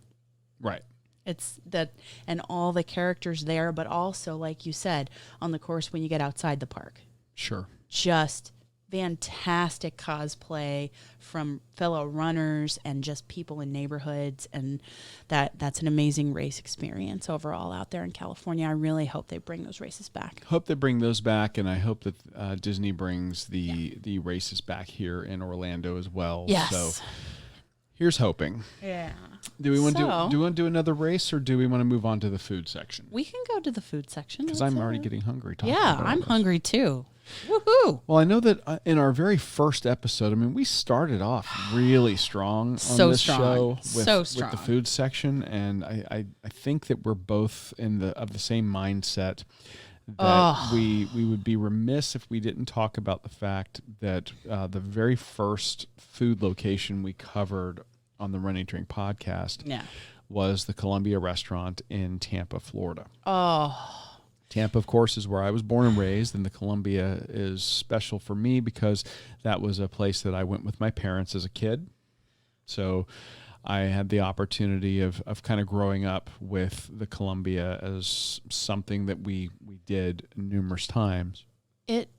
Right.
It's that, and all the characters there, but also, like you said, on the course when you get outside the park.
Sure.
Just fantastic cosplay from fellow runners and just people in neighborhoods, and that's an amazing race experience overall out there in California. I really hope they bring those races back.
Hope they bring those back, and I hope that Disney brings the races back here in Orlando as well.
Yes.
So here's hoping.
Yeah.
Do we want to do another race, or do we want to move on to the food section?
We can go to the food section.
Because I'm already getting hungry talking
Yeah,
about
I'm
this.
hungry too. Woohoo!
Well, I know that in our very first episode, I mean, we started off really strong on this show with the food section, and I think that we're both of the same mindset that we would be remiss if we didn't talk about the fact that the very first food location we covered on the Run, Eat, Drink podcast was the Columbia restaurant in Tampa, Florida. Tampa, of course, is where I was born and raised, and the Columbia is special for me because that was a place that I went with my parents as a kid. So I had the opportunity of kind of growing up with the Columbia as something that we did numerous times.
It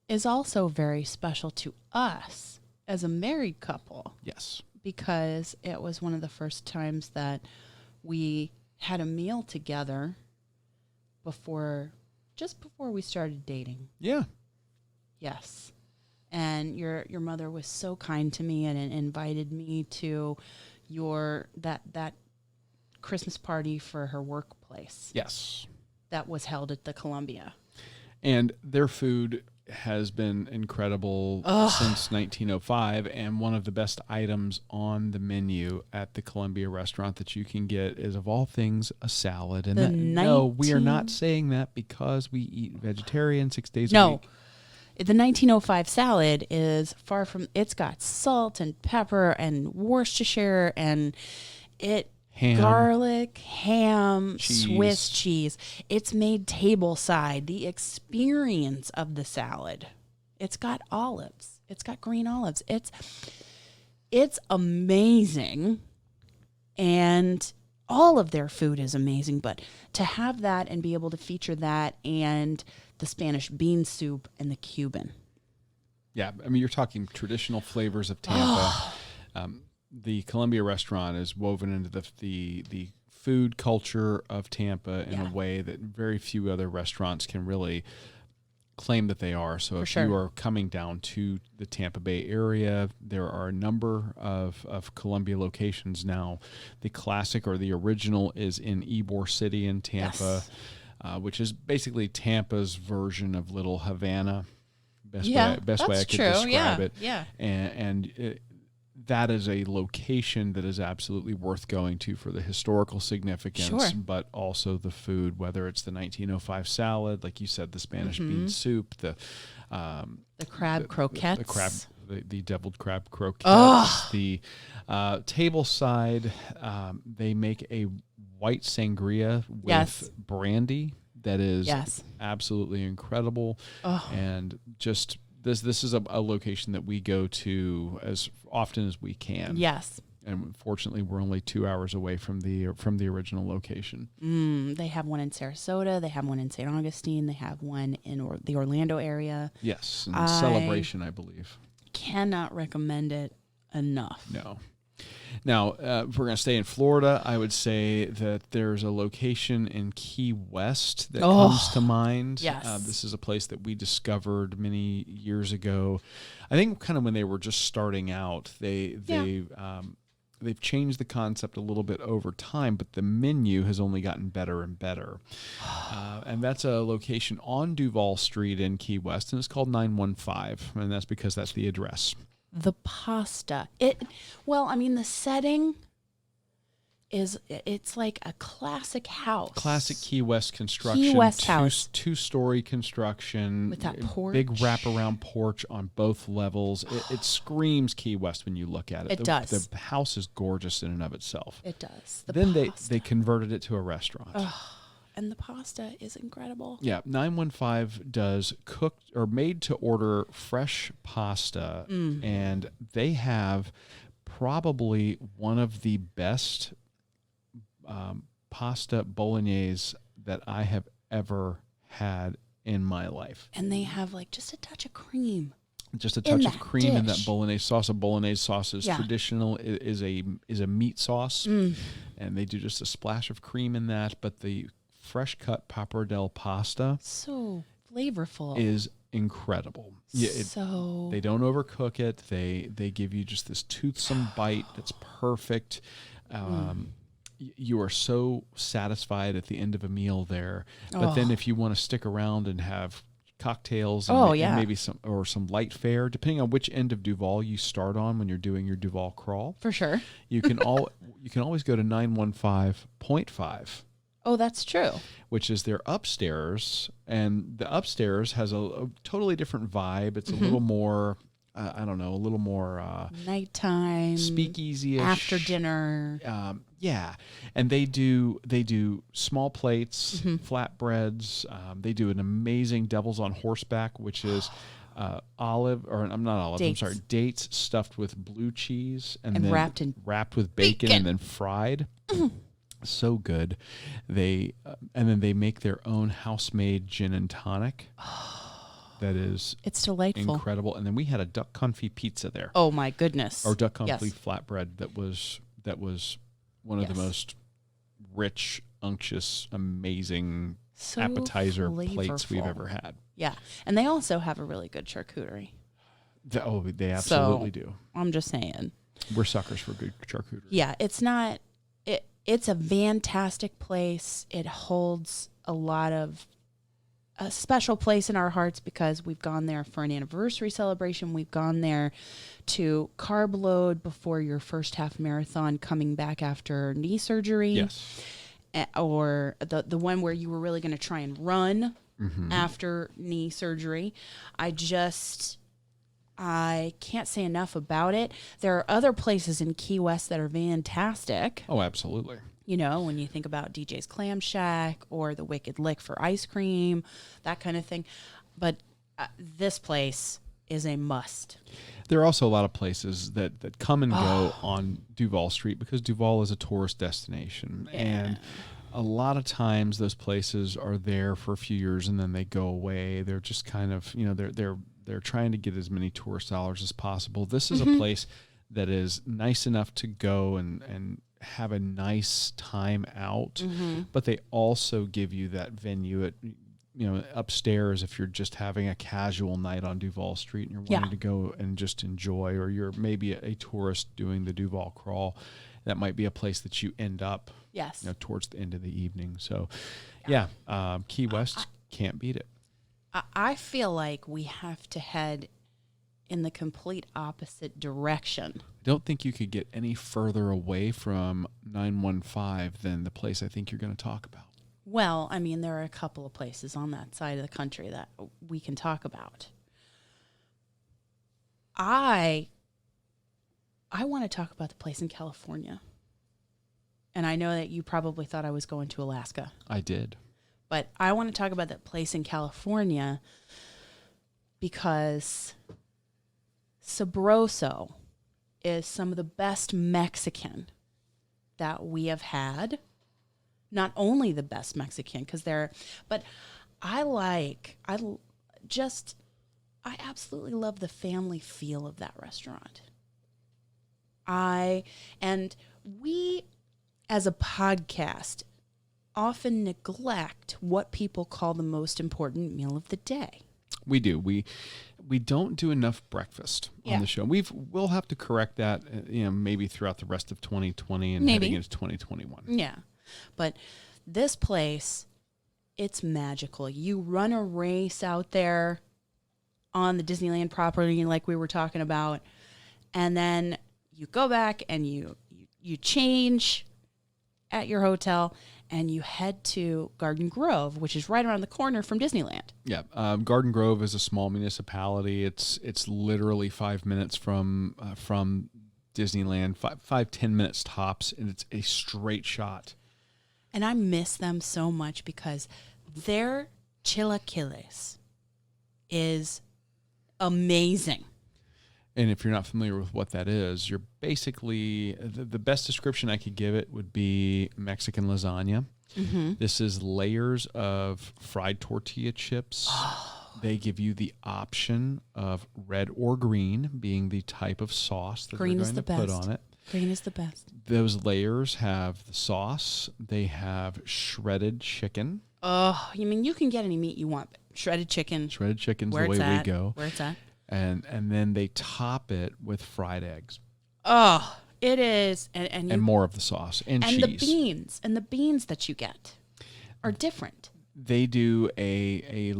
is also very special to us as a married couple.
Yes.
Because it was one of the first times that we had a meal together just before we started dating.
Yeah.
Yes. And your mother was so kind to me and invited me to that Christmas party for her workplace.
Yes.
that was held at the Columbia.
And their food has been incredible since 1905, and one of the best items on the menu at the Columbia restaurant that you can get is, of all things, a salad. And no, we are not saying that because we eat vegetarian 6 days a week.
The 1905 salad is far from, it's got salt and pepper and Worcestershire and garlic, ham,
cheese.
Swiss cheese. It's made table side. The experience of the salad. It's got olives. It's got green olives. It's amazing. And all of their food is amazing. But to have that and be able to feature that and the Spanish bean soup and the Cuban.
Yeah, I mean, you're talking traditional flavors of Tampa. The Columbia restaurant is woven into the food culture of Tampa in a way that very few other restaurants can really claim that they are. So if you are coming down to the Tampa Bay area, there are a number of Columbia locations now. The classic or the original is in Ybor City in Tampa, which is basically Tampa's version of Little Havana. Best way I could describe it.
Yeah.
And that is a location that is absolutely worth going to for the historical significance, but also the food, whether it's the 1905 salad, like you said, the Spanish bean soup, the
crab croquettes,
the deviled crab croquettes, the table side. They make a white sangria with brandy that is absolutely incredible, and just. This is a location that we go to as often as we can.
Yes.
And fortunately, we're only 2 hours away from the original location.
They have one in Sarasota. They have one in St. Augustine. They have one in the Orlando area.
Yes, in Celebration, I believe.
Cannot recommend it enough.
No. Now, if we're going to stay in Florida, I would say that there's a location in Key West that comes to mind.
Yes.
This is a place that we discovered many years ago. I think kind of when they were just starting out, they've changed the concept a little bit over time, but the menu has only gotten better and better. And that's a location on Duval Street in Key West, and it's called 915, and that's because that's the address.
The pasta. The setting it's like a classic house.
Classic Key West construction.
Key West house.
Two-story construction.
With that porch.
Big wraparound porch on both levels. It screams Key West when you look at it.
It does.
The house is gorgeous in and of itself.
It does.
Then they converted it to a restaurant.
And the pasta is incredible.
Yeah, 915 does cooked or made to order fresh pasta, and they have probably one of the best pasta bolognese that I have ever had in my life.
And they have like just a touch of cream.
Just a touch of cream in that
dish.
bolognese sauce. A bolognese sauce is traditional, is a meat sauce, and they do just a splash of cream in that, but the fresh cut pappardelle pasta,
so flavorful,
is incredible. Yeah, they don't overcook it. They give you just this toothsome bite that's perfect. You are so satisfied at the end of a meal there. But then if you want to stick around and have cocktails and maybe some light fare, depending on which end of Duval you start on when you're doing your Duval crawl,
for sure,
you can always go to 915.5.
Oh, that's true.
Which is their upstairs, and the upstairs has a totally different vibe. It's a little more, a little more
nighttime,
speakeasy-ish,
after dinner.
And they do small plates, flatbreads. They do an amazing Devil's on Horseback, which is dates stuffed with blue cheese and then wrapped with bacon and then fried. So good. And then they make their own house-made gin and tonic. It's
delightful,
incredible. And then we had a duck confit pizza there.
Oh my goodness!
Or duck confit flatbread that was one of the most rich, unctuous, amazing appetizer plates we've ever had.
Yeah, and they also have a really good charcuterie.
They absolutely do.
I'm just saying,
we're suckers for good charcuterie.
Yeah, it's not. It's a fantastic place. It holds a special place in our hearts because we've gone there for an anniversary celebration. We've gone there to carb load before your first half marathon coming back after knee surgery.
Yes.
Or the one where you were really going to try and run after knee surgery. I can't say enough about it. There are other places in Key West that are fantastic.
Oh, absolutely.
You know, when you think about DJ's Clam Shack or the Wicked Lick for ice cream, that kind of thing. But this place is a must.
There are also a lot of places that come and go on Duval Street because Duval is a tourist destination.
Yeah.
And a lot of times those places are there for a few years and then they go away. They're just kind of, you know, they're trying to get as many tourist dollars as possible. This is a place that is nice enough to go and have a nice time out, but they also give you that venue at, you know, upstairs if you're just having a casual night on Duval Street and you're wanting to go and just enjoy, or you're maybe a tourist doing the Duval Crawl. That might be a place that you end up,
Yes.
you know, towards the end of the evening. So, Key West can't beat it.
I feel like we have to head in the complete opposite direction.
I don't think you could get any further away from 915 than the place I think you're going to talk about.
Well, I mean, there are a couple of places on that side of the country that we can talk about. I want to talk about the place in California. And I know that you probably thought I was going to Alaska.
I did.
But I want to talk about that place in California because Sabroso is some of the best Mexican that we have had. Not only the best Mexican, but I absolutely love the family feel of that restaurant. We, as a podcast, often neglect what people call the most important meal of the day.
We do. We don't do enough breakfast on the show. We'll have to correct that, you know, maybe throughout the rest of 2020 and heading into 2021.
Yeah. But this place, it's magical. You run a race out there on the Disneyland property like we were talking about, and then you go back and you change at your hotel and you head to Garden Grove, which is right around the corner from Disneyland.
Yeah, Garden Grove is a small municipality. It's literally 5 minutes from Disneyland, 5-10 minutes tops, and it's a straight shot.
And I miss them so much because their chilaquiles is amazing.
And if you're not familiar with what that is, you're basically, the best description I could give it would be Mexican lasagna. Mm-hmm. This is layers of fried tortilla chips. Oh. They give you the option of red or green, being the type of sauce that
green
they're going to put on it.
Green is the best.
Those layers have the sauce. They have shredded chicken.
Oh, you mean you can get any meat you want, but shredded chicken.
Shredded chicken's the way we go.
Where it's at.
And then they top it with fried eggs.
Oh, it is. And
more of the sauce and cheese.
And the beans that you get are different.
They do a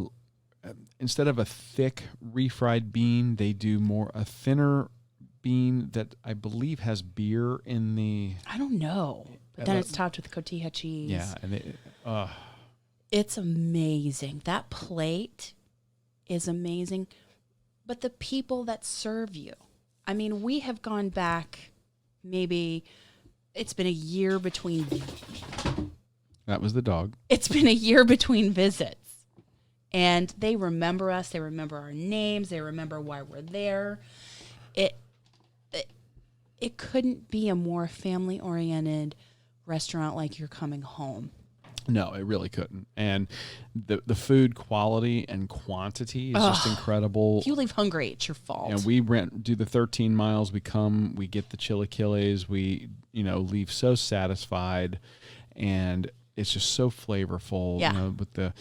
instead of a thick refried bean, they do a thinner bean that I believe has beer in the...
I don't know. But then it's topped with cotija cheese.
Yeah. And
it's amazing. That plate is amazing. But the people that serve you, I mean, we have gone back, maybe it's been a year between.
That was the dog.
It's been a year between visits. And they remember us. They remember our names. They remember why we're there. It couldn't be a more family-oriented restaurant like you're coming home.
No, it really couldn't. And the food quality and quantity is just incredible.
If you leave hungry, it's your fault.
And we do the 13 miles. We come, we get the chilaquiles. We, leave so satisfied, and it's just so flavorful.
Yeah.
With the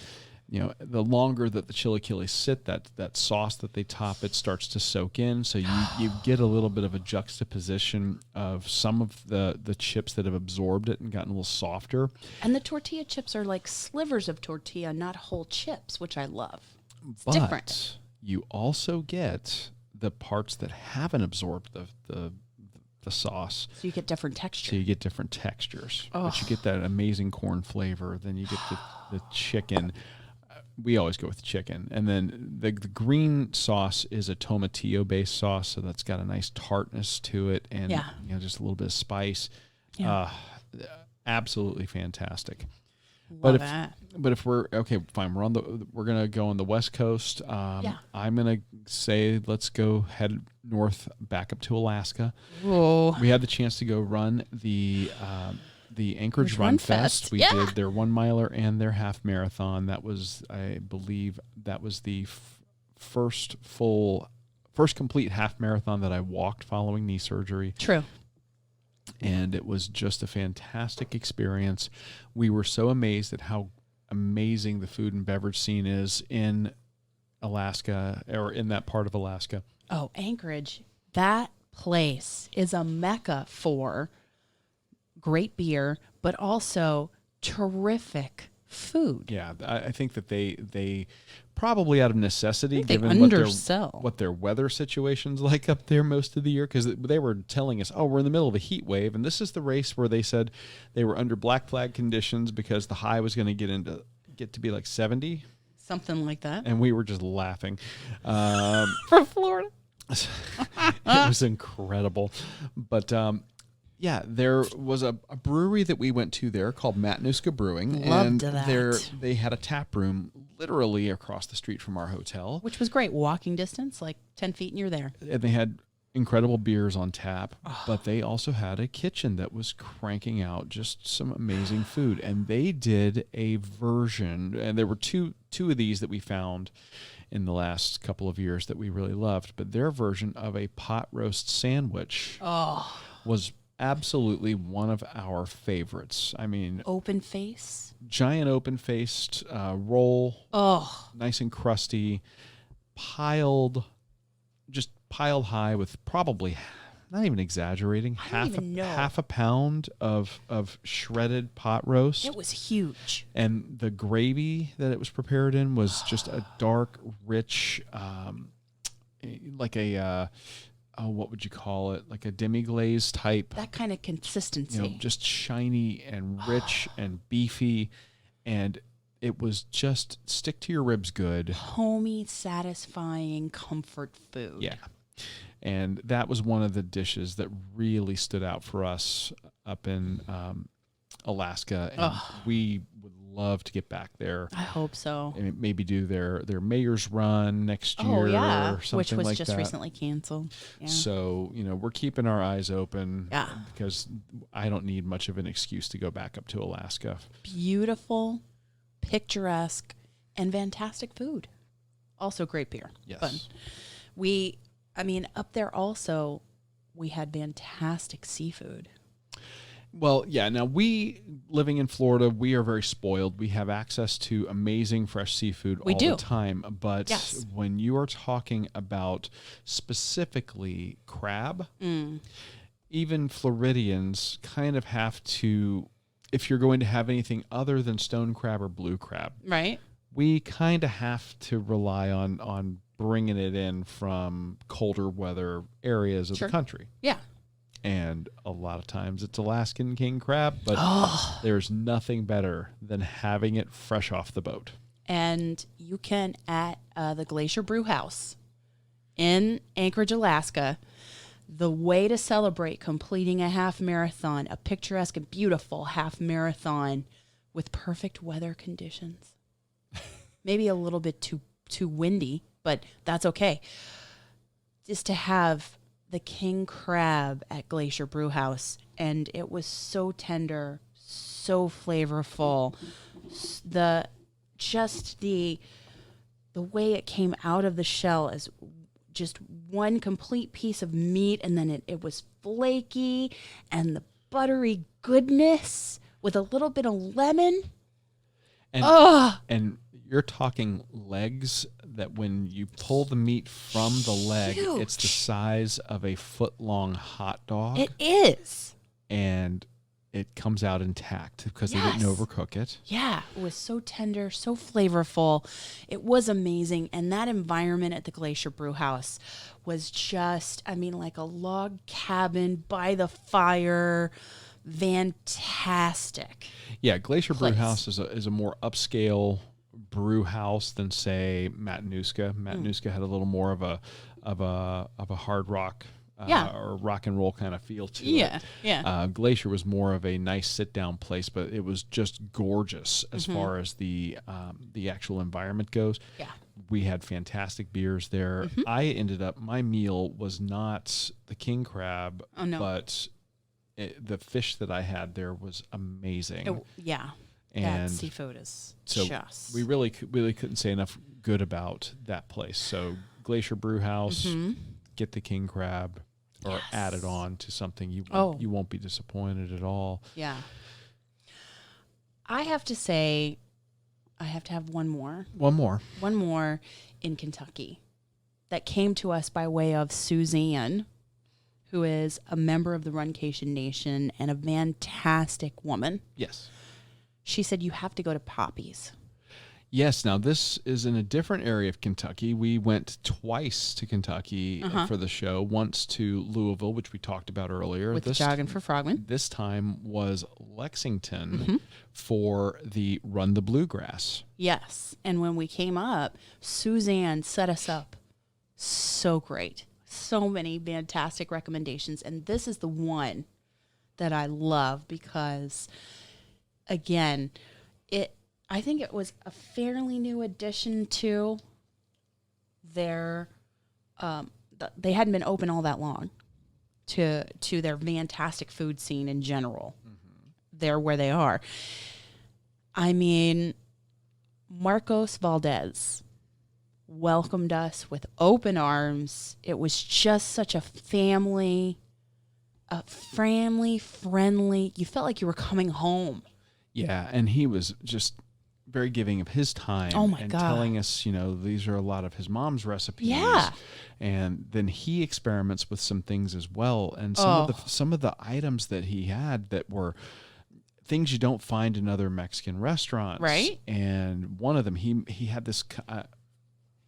the longer that the chilaquiles sit, that sauce that they top it starts to soak in. So you get a little bit of a juxtaposition of some of the chips that have absorbed it and gotten a little softer.
And the tortilla chips are like slivers of tortilla, not whole chips, which I love. It's
But
different.
you also get the parts that haven't absorbed the sauce.
So you get different texture.
So you get different textures. But you get that amazing corn flavor. Then you get the chicken. We always go with chicken. And then the green sauce is a tomatillo-based sauce, so that's got a nice tartness to it and just a little bit of spice.
Yeah.
Absolutely fantastic.
Love that.
But if we're okay, fine. We're gonna go on the West Coast. I'm gonna say let's go head north back up to Alaska.
Whoa.
We had the chance to go run the Anchorage Run Fest. We did their 1 miler and their half marathon. That was, I believe, the first complete half marathon that I walked following knee surgery.
True.
And it was just a fantastic experience. We were so amazed at how amazing the food and beverage scene is in Alaska, or in that part of Alaska.
Oh, Anchorage. That place is a mecca for great beer, but also terrific food.
Yeah, I think that they probably out of necessity,
they
given
undersell
what their weather situation's like up there most of the year, because they were telling us, we're in the middle of a heat wave, and this is the race where they said they were under black flag conditions because the high was going to get to be like 70.
Something like that.
And we were just laughing.
From Florida.
It was incredible. But there was a brewery that we went to there called Matanuska Brewing.
Loved
and
that.
They had a tap room literally across the street from our hotel.
Which was great. Walking distance, like 10 feet and you're there.
And they had incredible beers on tap, but they also had a kitchen that was cranking out just some amazing food. And they did a version, and there were two of these that we found in the last couple of years that we really loved, but their version of a pot roast sandwich was absolutely one of our favorites. I mean,
open face,
giant open-faced roll, nice and crusty, piled high with probably, not even exaggerating, half a pound of shredded pot roast.
It was huge.
And the gravy that it was prepared in was just a dark, rich, like a what would you call it? Like a demi-glaze type.
That kind of consistency.
Just shiny and rich and beefy, and it was just stick to your ribs good.
Homey, satisfying comfort food.
Yeah. And that was one of the dishes that really stood out for us up in Alaska. And we would love to get back there.
I hope so.
And maybe do their Mayor's Run next year or something
which was
like
just
that.
Recently canceled. Yeah.
So, we're keeping our eyes open because I don't need much of an excuse to go back up to Alaska.
Beautiful, picturesque, and fantastic food. Also great beer.
Yes.
But up there also, we had fantastic seafood.
Well, yeah. Now, living in Florida, we are very spoiled. We have access to amazing fresh seafood all the time. But when you are talking about specifically crab, even Floridians kind of have to, if you're going to have anything other than stone crab or blue crab,
right?
We kind of have to rely on bringing it in from colder weather areas of the country.
Yeah.
And a lot of times it's Alaskan king crab, but there's nothing better than having it fresh off the boat.
And you can, at the Glacier Brew House in Anchorage, Alaska, the way to celebrate completing a half marathon, a picturesque and beautiful half marathon with perfect weather conditions. Maybe a little bit too windy, but that's okay. Just to have the king crab at Glacier Brew House, and it was so tender, so flavorful. The way it came out of the shell as just one complete piece of meat, and then it was flaky, and the buttery goodness with a little bit of lemon.
And you're talking legs that when you pull the meat from the leg,
Huge.
it's the size of a foot-long hot dog.
It is.
And it comes out intact because they didn't
Yes.
overcook it.
Yeah, it was so tender, so flavorful. It was amazing. And that environment at the Glacier Brew House was just, I mean, like a log cabin by the fire. Fantastic.
Yeah, Glacier
Place.
Brew House is a more upscale brew house than, say, Matanuska. Matanuska had a little more of a hard rock or rock and roll kind of feel to it.
Yeah.
Glacier was more of a nice sit down place, but it was just gorgeous as far as the actual environment goes.
Yeah.
We had fantastic beers there. I ended up, my meal was not the king crab, but the fish that I had there was amazing.
Yeah.
And
that seafood is
so
just.
we really couldn't say enough good about that place. So Glacier Brew House, get the king crab, or add it on to something you won't be disappointed at all.
Yeah. I have to say, I have to have one more.
One more
In Kentucky that came to us by way of Suzanne, who is a member of the Runcation Nation and a fantastic woman.
Yes.
She said, you have to go to Poppy's.
Yes. Now, this is in a different area of Kentucky. We went twice to Kentucky for the show. Once to Louisville, which we talked about earlier.
With the Jogging for Frogmen.
This time was Lexington for the Run the Bluegrass.
Yes. And when we came up, Suzanne set us up so great. So many fantastic recommendations. And this is the one that I love because, again, I think it was a fairly new addition to their, they hadn't been open all that long to their fantastic food scene in general. There where they are. I mean, Marcos Valdez welcomed us with open arms. It was just such a family friendly. You felt like you were coming home.
Yeah, and he was just very giving of his time.
Oh, my
and
God.
telling us, these are a lot of his mom's recipes.
Yeah.
And then he experiments with some things as well. And some of the items that he had that were things you don't find in other Mexican restaurants.
Right.
And one of them, he had this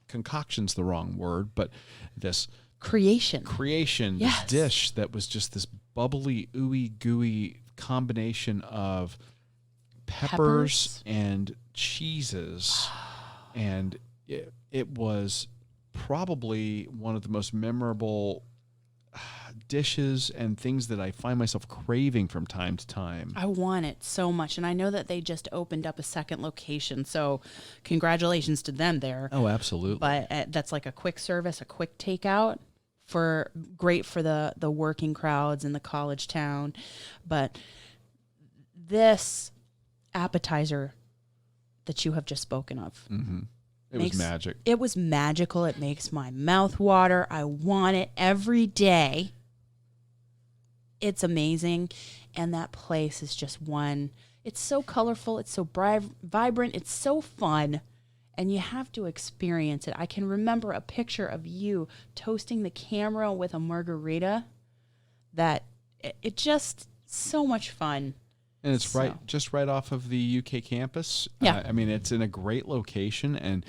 concoction's the wrong word, but this
Creation.
this dish that was just this bubbly, ooey gooey combination of peppers and cheeses, and it was probably one of the most memorable dishes and things that I find myself craving from time to time.
I want it so much, and I know that they just opened up a second location, so congratulations to them there.
Oh, absolutely.
But that's like a quick service, a quick takeout great for the working crowds in the college town. But this appetizer that you have just spoken of.
It was magic.
It was magical. It makes my mouth water. I want it every day. It's amazing. And that place is just one. It's so colorful. It's so vibrant. It's so fun. And you have to experience it. I can remember a picture of you toasting the camera with a margarita. It just so much fun.
And it's just right off of the UK campus.
Yeah.
I mean, it's in a great location, and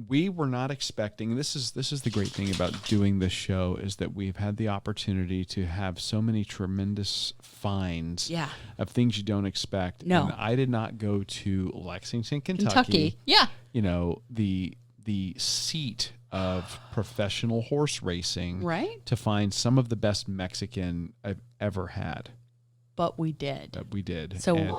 we were not expecting. This is the great thing about doing this show is that we've had the opportunity to have so many tremendous finds of things you don't expect.
No.
And I did not go to Lexington, Kentucky.
Yeah.
The seat of professional horse racing.
Right.
To find some of the best Mexican I've ever had.
But we did.
So and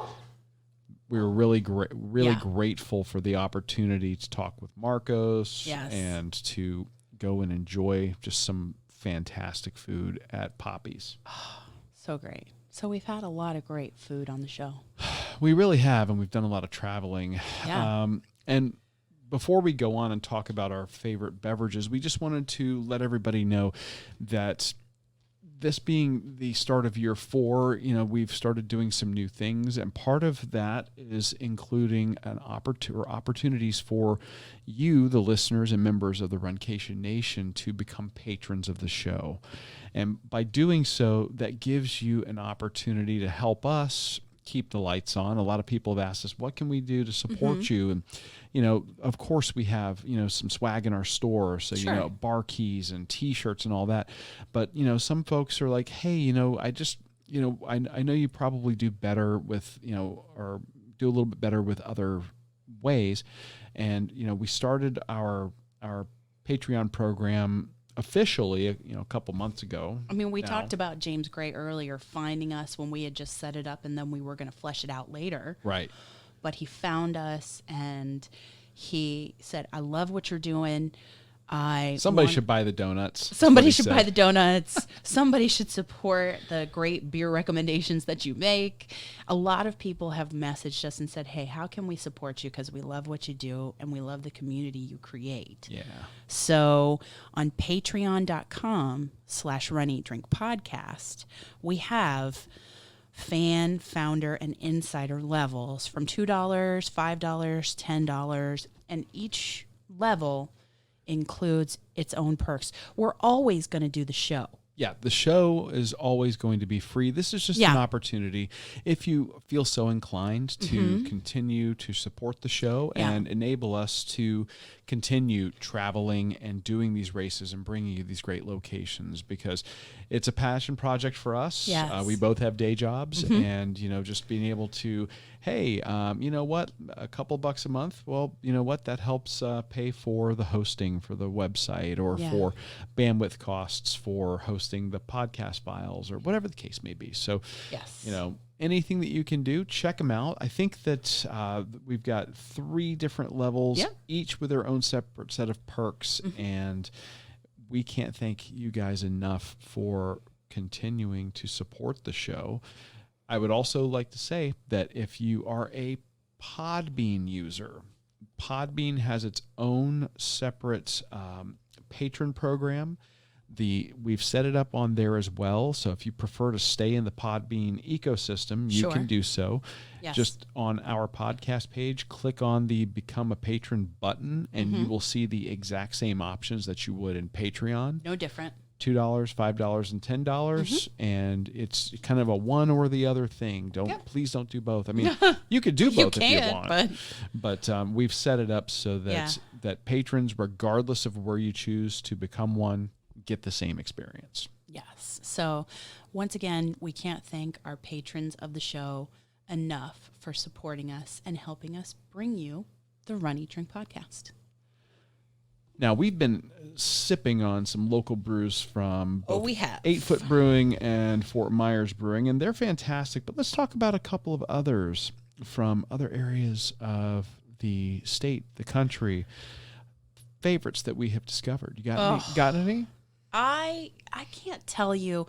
we were really grateful for the opportunity to talk with Marcos and to go and enjoy just some fantastic food at Poppy's.
So great. So we've had a lot of great food on the show.
We really have, and we've done a lot of traveling.
Yeah.
And before we go on and talk about our favorite beverages, we just wanted to let everybody know that this being the start of year 4, we've started doing some new things, and part of that is including opportunities for you, the listeners and members of the Runcation Nation, to become patrons of the show. And by doing so, that gives you an opportunity to help us keep the lights on. A lot of people have asked us, what can we do to support you? And, of course we have, some swag in our store. So,
Sure.
barkis and t-shirts and all that. But, some folks are like, hey, I just, I know you probably do better with, or do a little bit better with other ways. And, we started our Patreon program officially, a couple months ago.
I mean, we talked about James Gray earlier finding us when we had just set it up, and then we were going to flesh it out later.
Right.
But he found us, and he said, I love what you're doing.
Somebody should buy the donuts.
Somebody should buy the donuts. Somebody should support the great beer recommendations that you make. A lot of people have messaged us and said, hey, how can we support you? Because we love what you do and we love the community you create.
Yeah.
So on patreon.com/runeatdrinkpodcast, we have fan, founder, and insider levels from $2, $5, $10, and each level includes its own perks. We're always going to do the show.
Yeah, the show is always going to be free. This is just an opportunity, if you feel so inclined, to continue to support the show and enable us to continue traveling and doing these races and bringing you these great locations, because it's a passion project for us.
Yes.
We both have day jobs, and just being able to, hey, you know what, a couple bucks a month, well, you know what, that helps pay for the hosting for the website, or for bandwidth costs for hosting the podcast files, or whatever the case may be. So,
Yes.
anything that you can do, check them out. I think that we've got 3 different levels, each with their own separate set of perks, and we can't thank you guys enough for continuing to support the show. I would also like to say that if you are a Podbean user, Podbean has its own separate patron program. We've set it up on there as well. So if you prefer to stay in the Podbean ecosystem, you can do so.
Yes.
Just on our podcast page, click on the Become a Patron button, and you will see the exact same options that you would in Patreon.
No different.
$2, $5, and $10, and it's kind of a one or the other thing. Please don't do both. I mean, you could do both if you want, but we've set it up so that that patrons, regardless of where you choose to become one, get the same experience.
Yes. So once again, we can't thank our patrons of the show enough for supporting us and helping us bring you the Run, Eat, Drink podcast.
Now, we've been sipping on some local brews from both
we have
8 Foot Brewing and Fort Myers Brewing, and they're fantastic. But let's talk about a couple of others from other areas of the state, the country, favorites that we have discovered. You got any?
I can't tell you.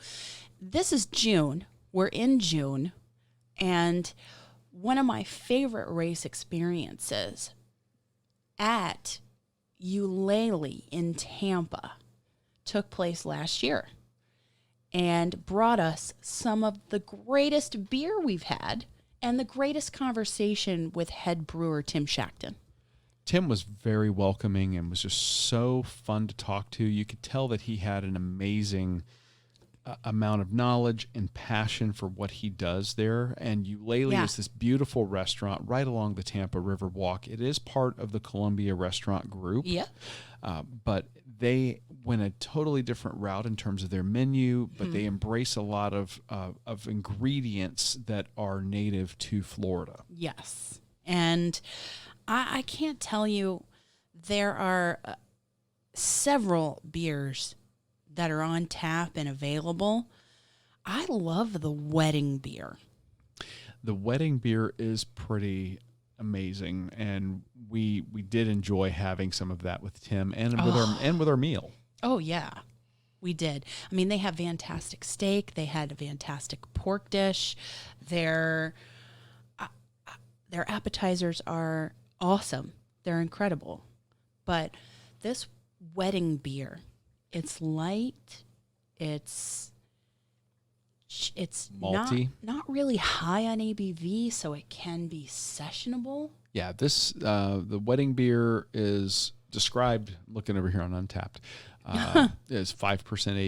This is June. We're in June, and one of my favorite race experiences at Eulalie in Tampa took place last year and brought us some of the greatest beer we've had and the greatest conversation with head brewer Tim Shackton.
Tim was very welcoming and was just so fun to talk to. You could tell that he had an amazing amount of knowledge and passion for what he does there. And Eulalie is this beautiful restaurant right along the Tampa River Walk. It is part of the Columbia Restaurant Group.
Yeah.
But they went a totally different route in terms of their menu, but they embrace a lot of ingredients that are native to Florida.
Yes. And I can't tell you, there are several beers that are on tap and available. I love the wedding beer.
The wedding beer is pretty amazing, and we did enjoy having some of that with Tim and with our meal.
Oh yeah, we did. I mean, they have fantastic steak. They had a fantastic pork dish. Their appetizers are awesome. They're incredible. But this wedding beer, it's light. It's it's
Malty.
not really high on ABV, so it can be sessionable.
Yeah, this the wedding beer is described, looking over here on Untapped, is 5%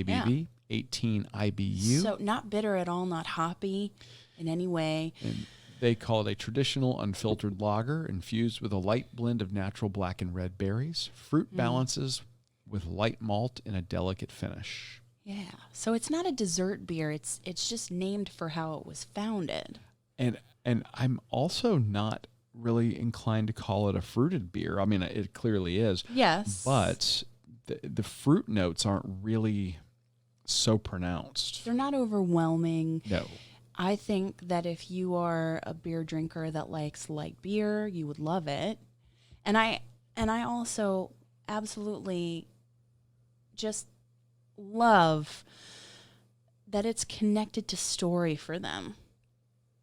ABV, 18 IBU.
So not bitter at all, not hoppy in any way.
And they call it a traditional unfiltered lager infused with a light blend of natural black and red berries, fruit balances with light malt and a delicate finish.
Yeah. So it's not a dessert beer. It's just named for how it was founded.
And I'm also not really inclined to call it a fruited beer. I mean, it clearly is.
Yes.
But the fruit notes aren't really so pronounced.
They're not overwhelming.
No.
I think that if you are a beer drinker that likes light beer, you would love it. And I also absolutely just love that it's connected to story for them.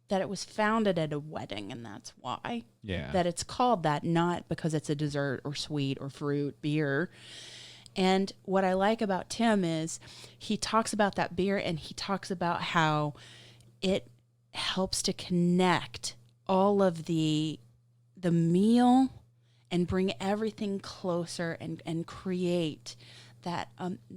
That it was founded at a wedding, and that's why.
Yeah.
That it's called that, not because it's a dessert or sweet or fruit beer. And what I like about Tim is he talks about that beer, and he talks about how it helps to connect all of the meal and bring everything closer and create that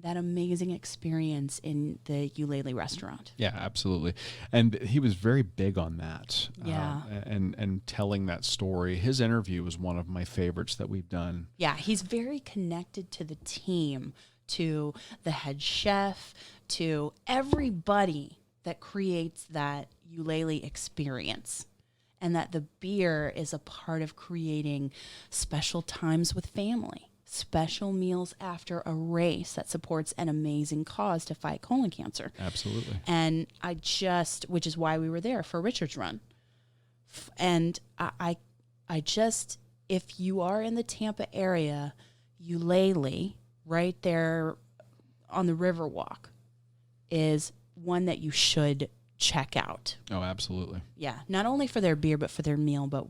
amazing experience in the Eulalie restaurant.
Yeah, absolutely. And he was very big on that.
Yeah.
And telling that story. His interview was one of my favorites that we've done.
Yeah, he's very connected to the team, to the head chef, to everybody that creates that Eulalie experience. And that the beer is a part of creating special times with family, special meals after a race that supports an amazing cause to fight colon cancer.
Absolutely.
And which is why we were there for Richard's Run. And I just, if you are in the Tampa area, Eulalie, right there on the Riverwalk, is one that you should check out.
Oh, absolutely.
Yeah, not only for their beer, but for their meal. But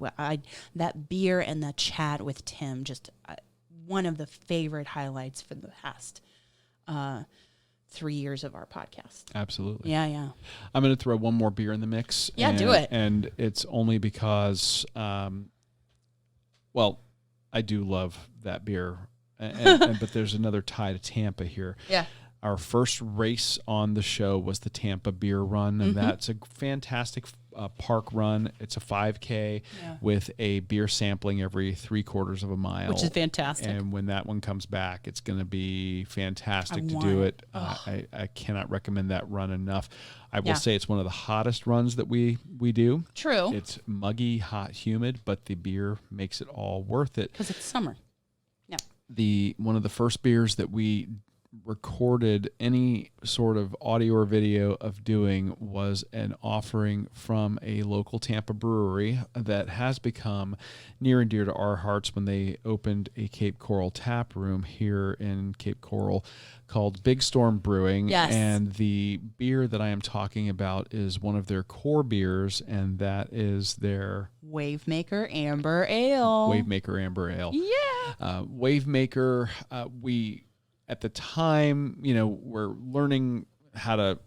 that beer and the chat with Tim, just one of the favorite highlights for the past 3 years of our podcast.
Absolutely.
Yeah.
I'm going to throw one more beer in the mix.
Yeah, do it.
And it's only because, well, I do love that beer. But there's another tie to Tampa here.
Yeah.
Our first race on the show was the Tampa Beer Run, and that's a fantastic park run. It's a 5K with a beer sampling every 3/4 of a mile.
Which is fantastic.
And when that one comes back, it's going to be fantastic to do it. I cannot recommend that run enough. I will say it's one of the hottest runs that we do.
True.
It's muggy, hot, humid, but the beer makes it all worth it.
Because it's summer. Yeah.
One of the first beers that we recorded any sort of audio or video of doing was an offering from a local Tampa brewery that has become near and dear to our hearts when they opened a Cape Coral tap room here in Cape Coral called Big Storm Brewing.
Yes.
And the beer that I am talking about is one of their core beers, and that is their
Wavemaker Amber Ale.
Wavemaker Amber Ale.
Yeah.
Wavemaker, we... At the time, we're learning how to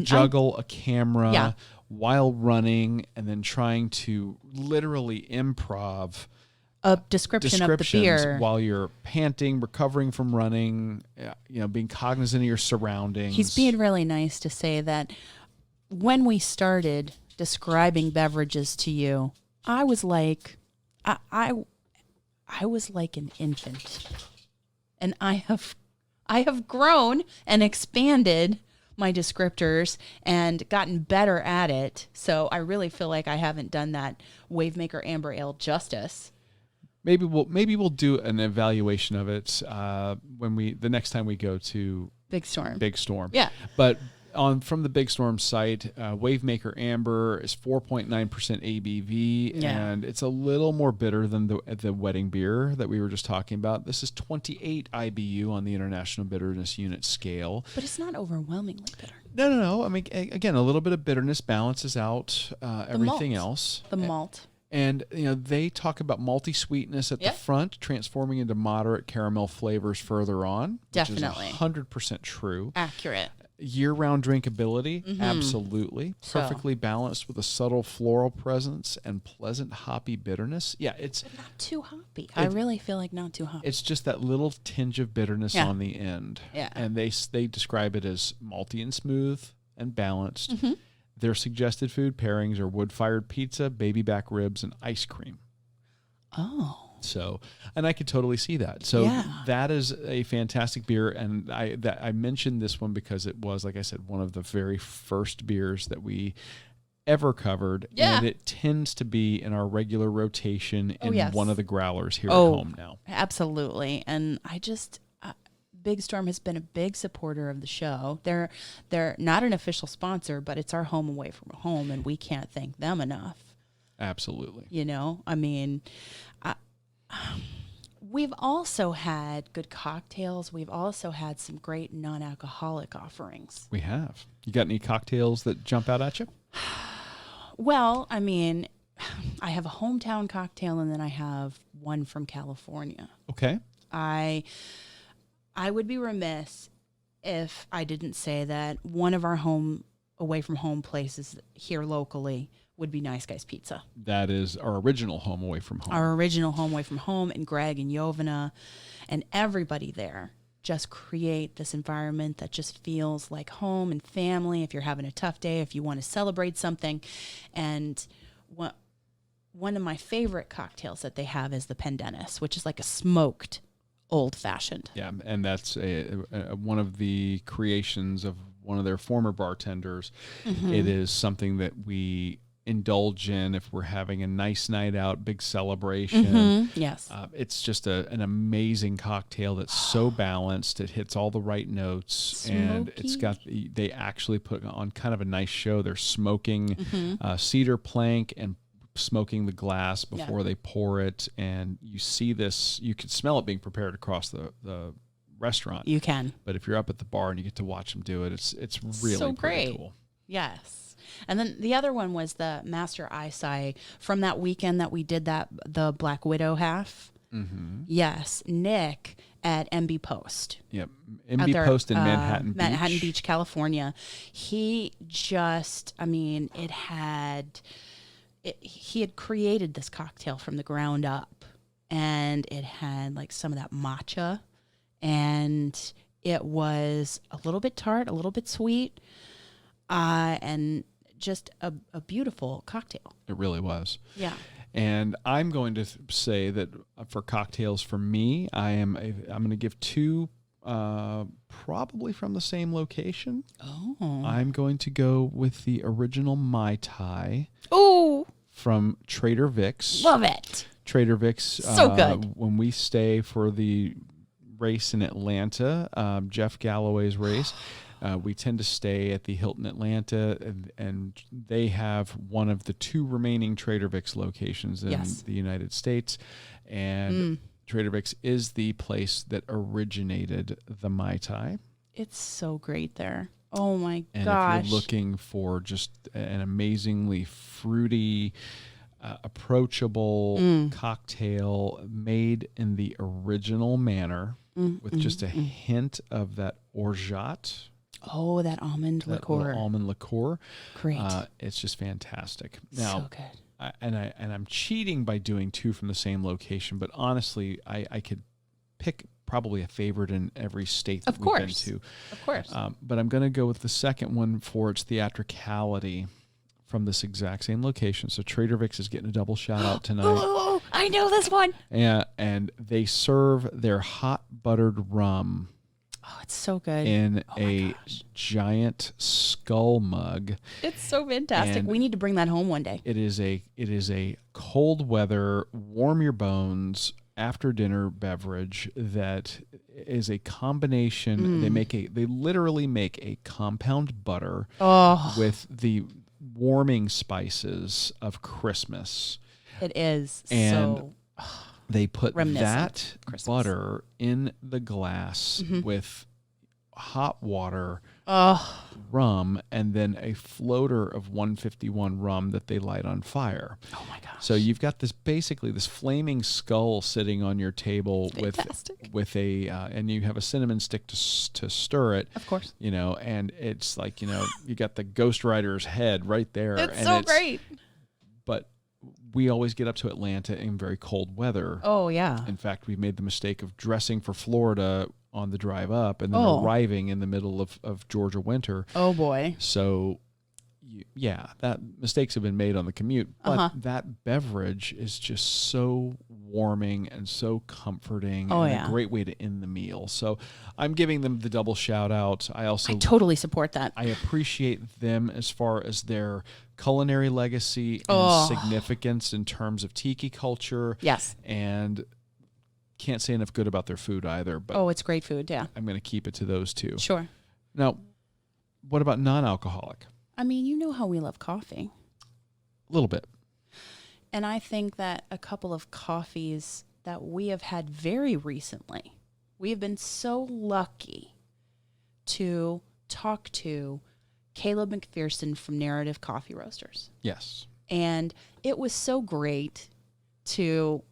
juggle a camera while running, and then trying to literally improv
a description of the beer
while you're panting, recovering from running, being cognizant of your surroundings.
He's being really nice to say that when we started describing beverages to you, I was like, I was like an infant, and I have grown and expanded my descriptors and gotten better at it. So I really feel like I haven't done that Wavemaker Amber Ale justice.
Maybe we'll do an evaluation of it the next time we go to
Big Storm.
Yeah. But from the Big Storm site, Wavemaker Amber is 4.9% ABV, and it's a little more bitter than the wedding beer that we were just talking about. This is 28 IBU on the International Bitterness Unit scale.
But it's not overwhelmingly bitter.
No. I mean, again, a little bit of bitterness balances out everything else.
The malt.
And, they talk about malty sweetness at the front, transforming into moderate caramel flavors further on.
Definitely.
Which is 100% true.
Accurate.
Year-round drinkability, absolutely.
So-
Perfectly balanced with a subtle floral presence and pleasant hoppy bitterness. Yeah, it's
Not too hoppy. I really feel like not too hoppy.
it's just that little tinge of bitterness
Yeah.
on the end.
Yeah.
And they describe it as malty and smooth and balanced. Their suggested food pairings are wood-fired pizza, baby back ribs, and ice cream.
Oh.
So, and I could totally see that. So
Yeah.
that is a fantastic beer, and I mentioned this one because it was, like I said, one of the very first beers that we ever covered,
Yeah.
and it tends to be in our regular rotation in
yes.
one of the growlers here
Oh.
at home now.
Absolutely. And I just Big Storm has been a big supporter of the show. They're not an official sponsor, but it's our home away from home, and we can't thank them enough.
Absolutely.
You know, I mean, we've also had good cocktails. We've also had some great non-alcoholic offerings.
We have. You got any cocktails that jump out at you?
Well, I mean, I have a hometown cocktail, and then I have one from California.
Okay.
I would be remiss if I didn't say that one of our away from home places here locally would be Nice Guys Pizza.
That is our original home away from home.
Our original home away from home, and Greg and Yovana and everybody there just create this environment that just feels like home and family. If you're having a tough day, if you want to celebrate something. And one of my favorite cocktails that they have is the Pendennis, which is like a smoked old-fashioned.
Yeah, and that's one of the creations of one of their former bartenders. It is something that we indulge in if we're having a nice night out, big celebration.
Yes.
It's just an amazing cocktail that's so balanced. It hits all the right notes, and it's got they actually put on kind of a nice show. They're smoking cedar plank and smoking the glass before they pour it, and you see this, you can smell it being prepared across the restaurant.
You can.
But if you're up at the bar and you get to watch them do it, it's really
So
pretty
great.
cool.
Yes. And then the other one was the Master Isai from that weekend that we did the Black Widow half. Yes. Nick at MB Post.
Yep. MB Post in Manhattan Beach.
Manhattan Beach, California. He just, I mean, he had created this cocktail from the ground up, and it had like some of that matcha, and it was a little bit tart, a little bit sweet, and just a beautiful cocktail.
It really was.
Yeah.
And I'm going to say that for cocktails for me, I'm going to give two probably from the same location.
Oh.
I'm going to go with the original Mai Tai.
Ooh.
From Trader Vic's.
Love it.
Trader Vic's.
So good.
When we stay for the race in Atlanta, Jeff Galloway's race, we tend to stay at the Hilton Atlanta, and they have one of the two remaining Trader Vic's locations in the United States. And Trader Vic's is the place that originated the Mai Tai.
It's so great there. Oh my
and
gosh.
if you're looking for just an amazingly fruity, approachable cocktail made in the original manner with just a hint of that orgeat.
Oh, that almond liqueur.
Almond liqueur.
Great.
It's just fantastic. Now,
so good.
I'm cheating by doing two from the same location, but honestly, I could pick probably a favorite in every state that we've been to.
Of course.
But I'm going to go with the second one for its theatricality from this exact same location. So Trader Vic's is getting a double shout out tonight.
Oh, I know this one.
Yeah, and they serve their hot buttered rum
Oh, it's so good.
in a giant skull mug.
It's so fantastic.
And
we need to bring that home one day.
It is a cold weather, warm your bones after dinner beverage that is a combination. They literally make a compound butter with the warming spices of Christmas.
It is
And
so
they put
reminiscent
that
of Christmas.
butter in the glass with hot water, rum, and then a floater of 151 rum that they light on fire.
Oh my gosh.
So you've got this basically this flaming skull sitting on your table with a and you have a cinnamon stick to stir it.
Of course.
And it's like, you got the Ghost Rider's head right there.
It's so great.
But we always get up to Atlanta in very cold weather.
Oh, yeah.
In fact, we made the mistake of dressing for Florida on the drive up and then arriving in the middle of Georgia winter.
Oh, boy.
So, that mistakes have been made on the commute. But that beverage is just so warming and so comforting and a great way to end the meal. So I'm giving them the double shout out. I
totally support that.
I appreciate them as far as their culinary legacy and significance in terms of tiki culture.
Yes.
And can't say enough good about their food either. But
it's great food, yeah.
I'm going to keep it to those two.
Sure.
Now, what about non-alcoholic?
I mean, you know how we love coffee.
A little bit.
And I think that a couple of coffees that we have had very recently, we have been so lucky to talk to Caleb McPherson from Narrative Coffee Roasters.
Yes.
And it was so great to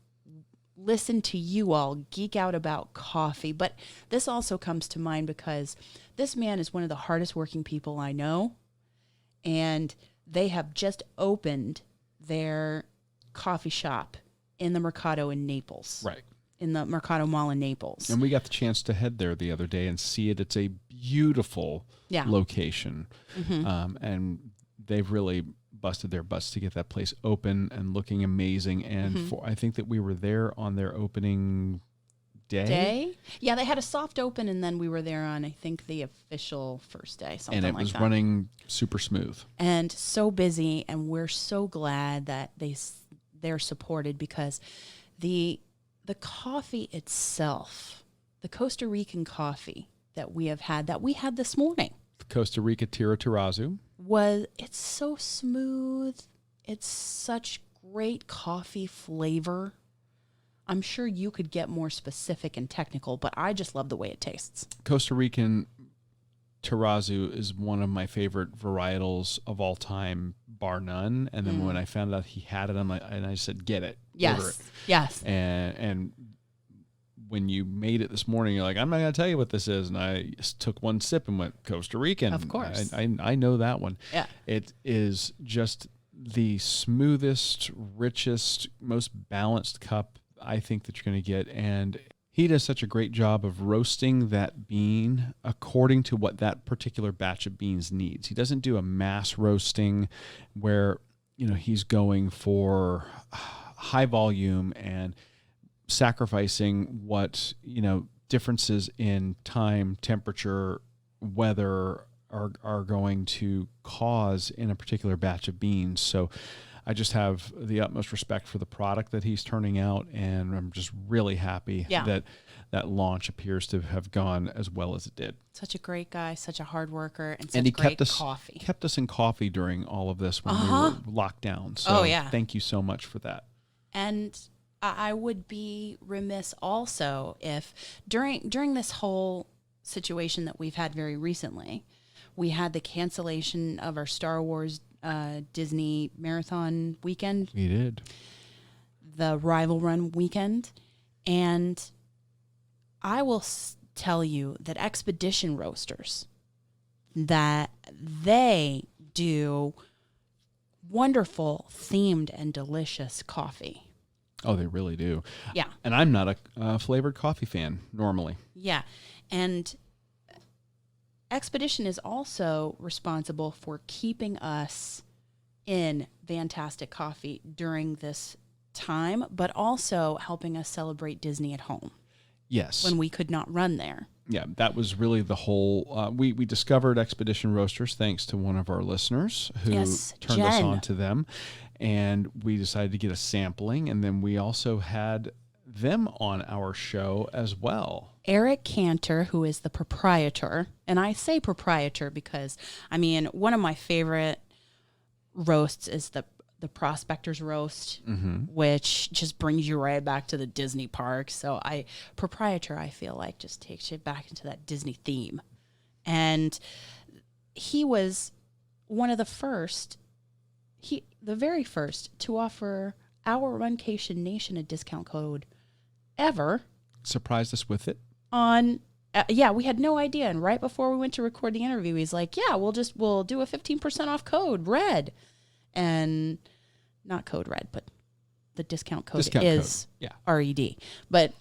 listen to you all geek out about coffee. But this also comes to mind because this man is one of the hardest working people I know. And they have just opened their coffee shop in the Mercado in Naples.
Right.
In the Mercado Mall in Naples.
And we got the chance to head there the other day and see it. It's a beautiful location.
Mm-hmm.
And they've really busted their butts to get that place open and looking amazing. And I think that we were there on their opening day.
Yeah, they had a soft open, and then we were there on, I think, the official first day, something like that.
And it was running super smooth.
And so busy, and we're so glad that they're supported because the coffee itself, the Costa Rican coffee that we had this morning.
The Costa Rica Tira Terrazzo.
It's so smooth. It's such great coffee flavor. I'm sure you could get more specific and technical, but I just love the way it tastes.
Costa Rican Terrazzo is one of my favorite varietals of all time, bar none. And then when I found out he had it, I said, get it.
Yes.
Order it.
Yes.
And when you made it this morning, you're like, I'm not going to tell you what this is. And I just took one sip and went, Costa Rican.
Of course.
I know that one.
Yeah.
It is just the smoothest, richest, most balanced cup I think that you're going to get. And he does such a great job of roasting that bean according to what that particular batch of beans needs. He doesn't do a mass roasting where, he's going for high volume and sacrificing what, differences in time, temperature, weather are going to cause in a particular batch of beans. So I just have the utmost respect for the product that he's turning out, and I'm just really happy that that launch appears to have gone as well as it did.
Such a great guy, such a hard worker, and
he
great coffee.
Kept us in coffee during all of this when we were locked down. So thank you so much for that.
And I would be remiss also if during this whole situation that we've had very recently, we had the cancellation of our Star Wars Disney marathon weekend.
We did.
The Rival Run weekend. And I will tell you that Expedition Roasters, that they do wonderful themed and delicious coffee.
Oh, they really do.
Yeah.
And I'm not a flavored coffee fan normally.
Yeah. And Expedition is also responsible for keeping us in fantastic coffee during this time, but also helping us celebrate Disney at home.
Yes.
When we could not run there.
Yeah, that was really the whole... we discovered Expedition Roasters thanks to one of our listeners who turned us on to them. And we decided to get a sampling, and then we also had them on our show as well.
Eric Cantor, who is the proprietor, and I say proprietor because, one of my favorite roasts is the Prospector's Roast, which just brings you right back to the Disney park. So proprietor, I feel like, just takes you back into that Disney theme. And he was one of the very first to offer our Runcation Nation a discount code ever
Surprised us with it.
on yeah, we had no idea. And right before we went to record the interview, he's like, yeah, we'll do a 15% off code red. And not code red, but the discount code is
Yeah.
RED. But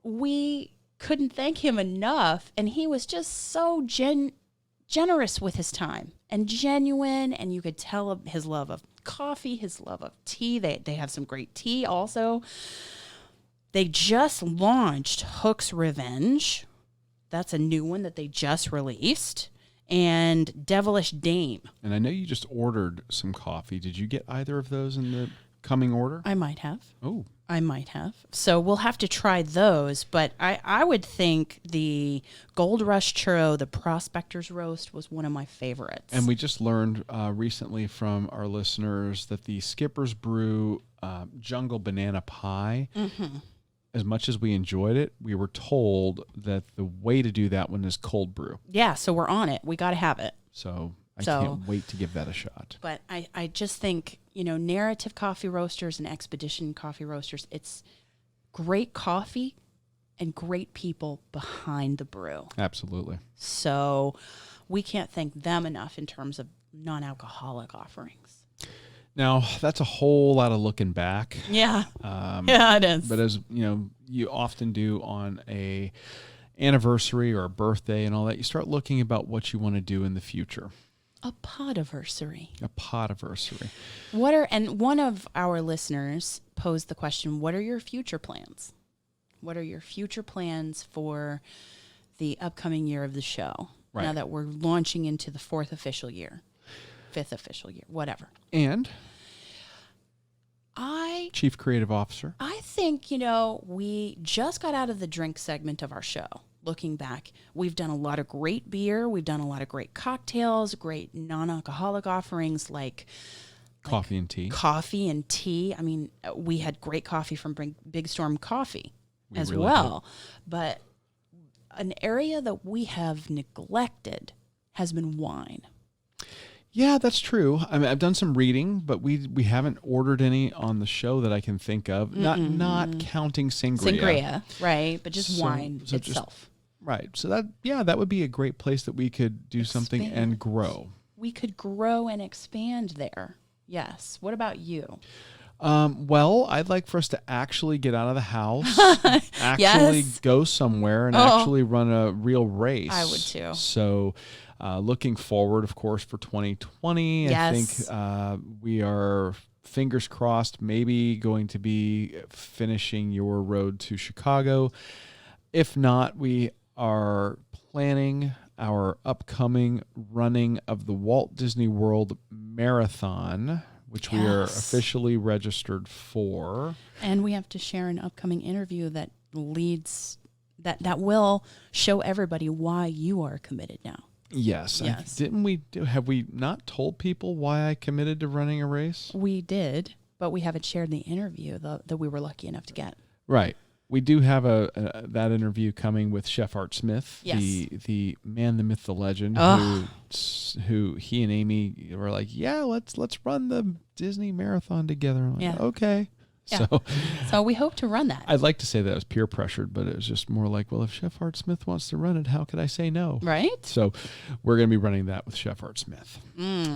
we couldn't thank him enough. And he was just so generous with his time and genuine. And you could tell his love of coffee, his love of tea. They have some great tea also. They just launched Hook's Revenge. That's a new one that they just released. And Devilish Dame.
And I know you just ordered some coffee. Did you get either of those in the coming order?
I might have.
Oh.
I might have. So we'll have to try those. But I would think the Gold Rush Churro, the Prospector's Roast, was one of my favorites.
And we just learned recently from our listeners that the Skipper's Brew Jungle Banana Pie, as much as we enjoyed it, we were told that the way to do that one is cold brew.
Yeah, so we're on it. We got to have it.
So I can't wait to give that a shot.
But I just think, Narrative Coffee Roasters and Expedition Coffee Roasters, it's great coffee and great people behind the brew.
Absolutely.
So we can't thank them enough in terms of non-alcoholic offerings.
Now, that's a whole lot of looking back.
Yeah. Yeah, it is.
But as you often do on a anniversary or a birthday and all that, you start looking about what you want to do in the future.
A podiversary.
A podiversary.
And one of our listeners posed the question, what are your future plans? What are your future plans for the upcoming year of the show?
Right.
Now that we're launching into the 5th official year, whatever.
And Chief Creative Officer.
I think, we just got out of the drink segment of our show. Looking back, we've done a lot of great beer. We've done a lot of great cocktails, great non-alcoholic offerings like
Coffee and tea.
Coffee and tea. I mean, we had great coffee from Big Storm Coffee as
really
well.
did.
But an area that we have neglected has been wine.
Yeah, that's true. I mean, I've done some reading, but we haven't ordered any on the show that I can think of. Not counting sangria.
Sangria, right? But just wine itself.
Right. So that would be a great place that we could do something and grow.
We could grow and expand there. Yes. What about you?
Well, I'd like for us to actually get out of the house,
Yes.
go somewhere and actually run a real race.
I would too.
So looking forward, of course, for 2020,
Yes.
I think we are, fingers crossed, maybe going to be finishing your road to Chicago. If not, we are planning our upcoming running of the Walt Disney World Marathon, which we are officially registered for.
And we have to share an upcoming interview that leads, that will show everybody why you are committed now.
Yes.
Yes.
Have we not told people why I committed to running a race?
We did, but we haven't shared the interview that we were lucky enough to get.
Right. We do have that interview coming with Chef Art Smith,
Yes.
the man, the myth, the legend, who he and Amy were like, yeah, let's run the Disney Marathon together. I'm like, okay.
Yeah. So we hope to run that.
I'd like to say that I was peer pressured, but it was just more like, well, if Chef Art Smith wants to run it, how could I say no?
Right.
So we're going to be running that with Chef Art Smith.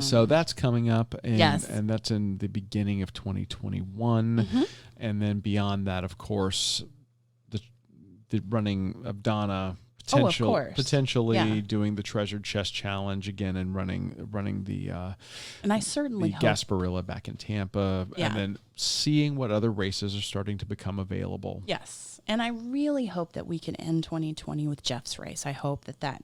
So that's coming up, and that's in the beginning of 2021. And then beyond that, of course, the running of Donna, potentially doing the Treasured Chest Challenge again, and running the
and I certainly hope
Gasparilla back in Tampa, and then seeing what other races are starting to become available.
Yes. And I really hope that we can end 2020 with Jeff's race. I hope that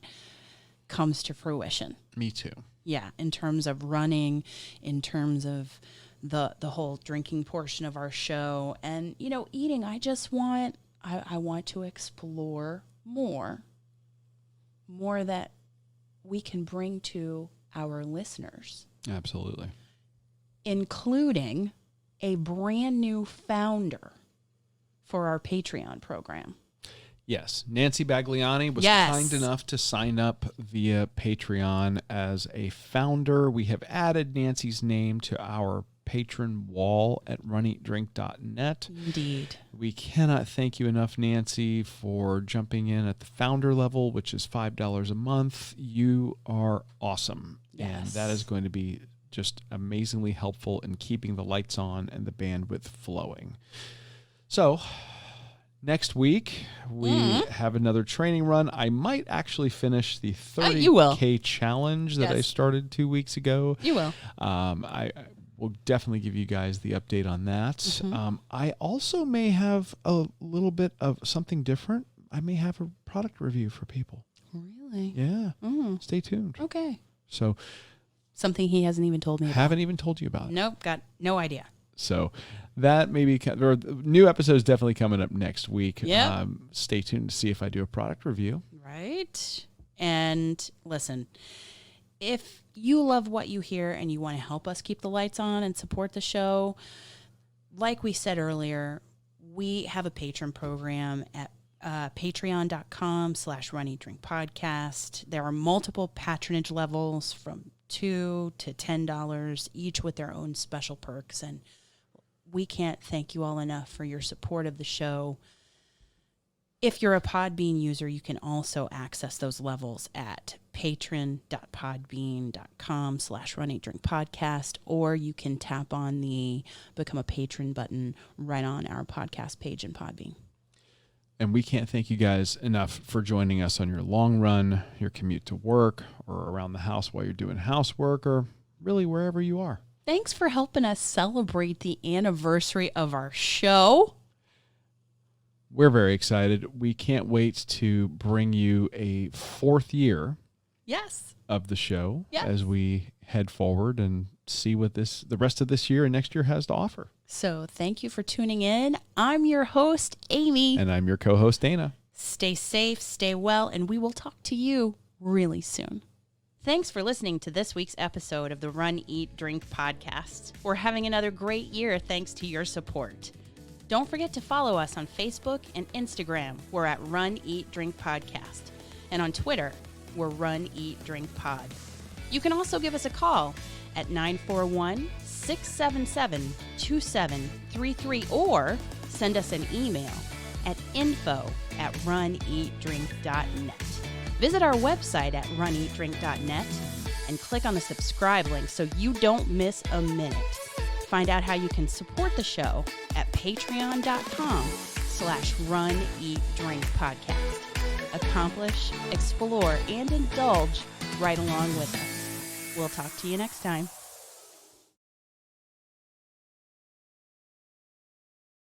comes to fruition.
Me too.
Yeah, in terms of running, in terms of the whole drinking portion of our show, and eating. I want to explore more that we can bring to our listeners.
Absolutely.
Including a brand new founder for our Patreon program.
Yes. Nancy Bagliani was kind enough to sign up via Patreon as a founder. We have added Nancy's name to our patron wall at runeatdrink.net.
Indeed.
We cannot thank you enough, Nancy, for jumping in at the founder level, which is $5 a month. You are awesome.
Yes.
And that is going to be just amazingly helpful in keeping the lights on and the bandwidth flowing. So next week, we have another training run. I might actually finish the 30K challenge that I started 2 weeks ago.
You will.
I will definitely give you guys the update on that. I also may have a little bit of something different. I may have a product review for people.
Really?
Yeah. Stay tuned.
Okay.
So
something he hasn't even told me about.
Haven't even told you about.
Nope. Got no idea.
So that maybe or new episodes definitely coming up next week.
Yep.
Stay tuned to see if I do a product review.
Right. And listen, if you love what you hear and you want to help us keep the lights on and support the show, like we said earlier, we have a patron program at patreon.com/runeatdrinkpodcast. There are multiple patronage levels from $2 to $10, each with their own special perks. And we can't thank you all enough for your support of the show. If you're a Podbean user, you can also access those levels at patron.podbean.com/runeatdrinkpodcast, or you can tap on the Become a Patron button right on our podcast page in Podbean.
And we can't thank you guys enough for joining us on your long run, your commute to work, or around the house while you're doing housework, or really wherever you are.
Thanks for helping us celebrate the anniversary of our show.
We're very excited. We can't wait to bring you a 4th year of the show as we head forward and see what the rest of this year and next year has to offer.
So thank you for tuning in. I'm your host, Amy.
And I'm your co-host, Dana.
Stay safe, stay well, and we will talk to you really soon. Thanks for listening to this week's episode of the Run, Eat, Drink podcast. We're having another great year thanks to your support. Don't forget to follow us on Facebook and Instagram. We're at Run, Eat, Drink Podcast. And on Twitter, we're Run, Eat, Drink Pod. You can also give us a call at 941-677-2733 or send us an email at info@runeatdrink.net. Visit our website at runeatdrink.net and click on the subscribe link so you don't miss a minute. Find out how you can support the show at patreon.com/runeatdrinkpodcast. Accomplish, explore, and indulge right along with us. We'll talk to you next time.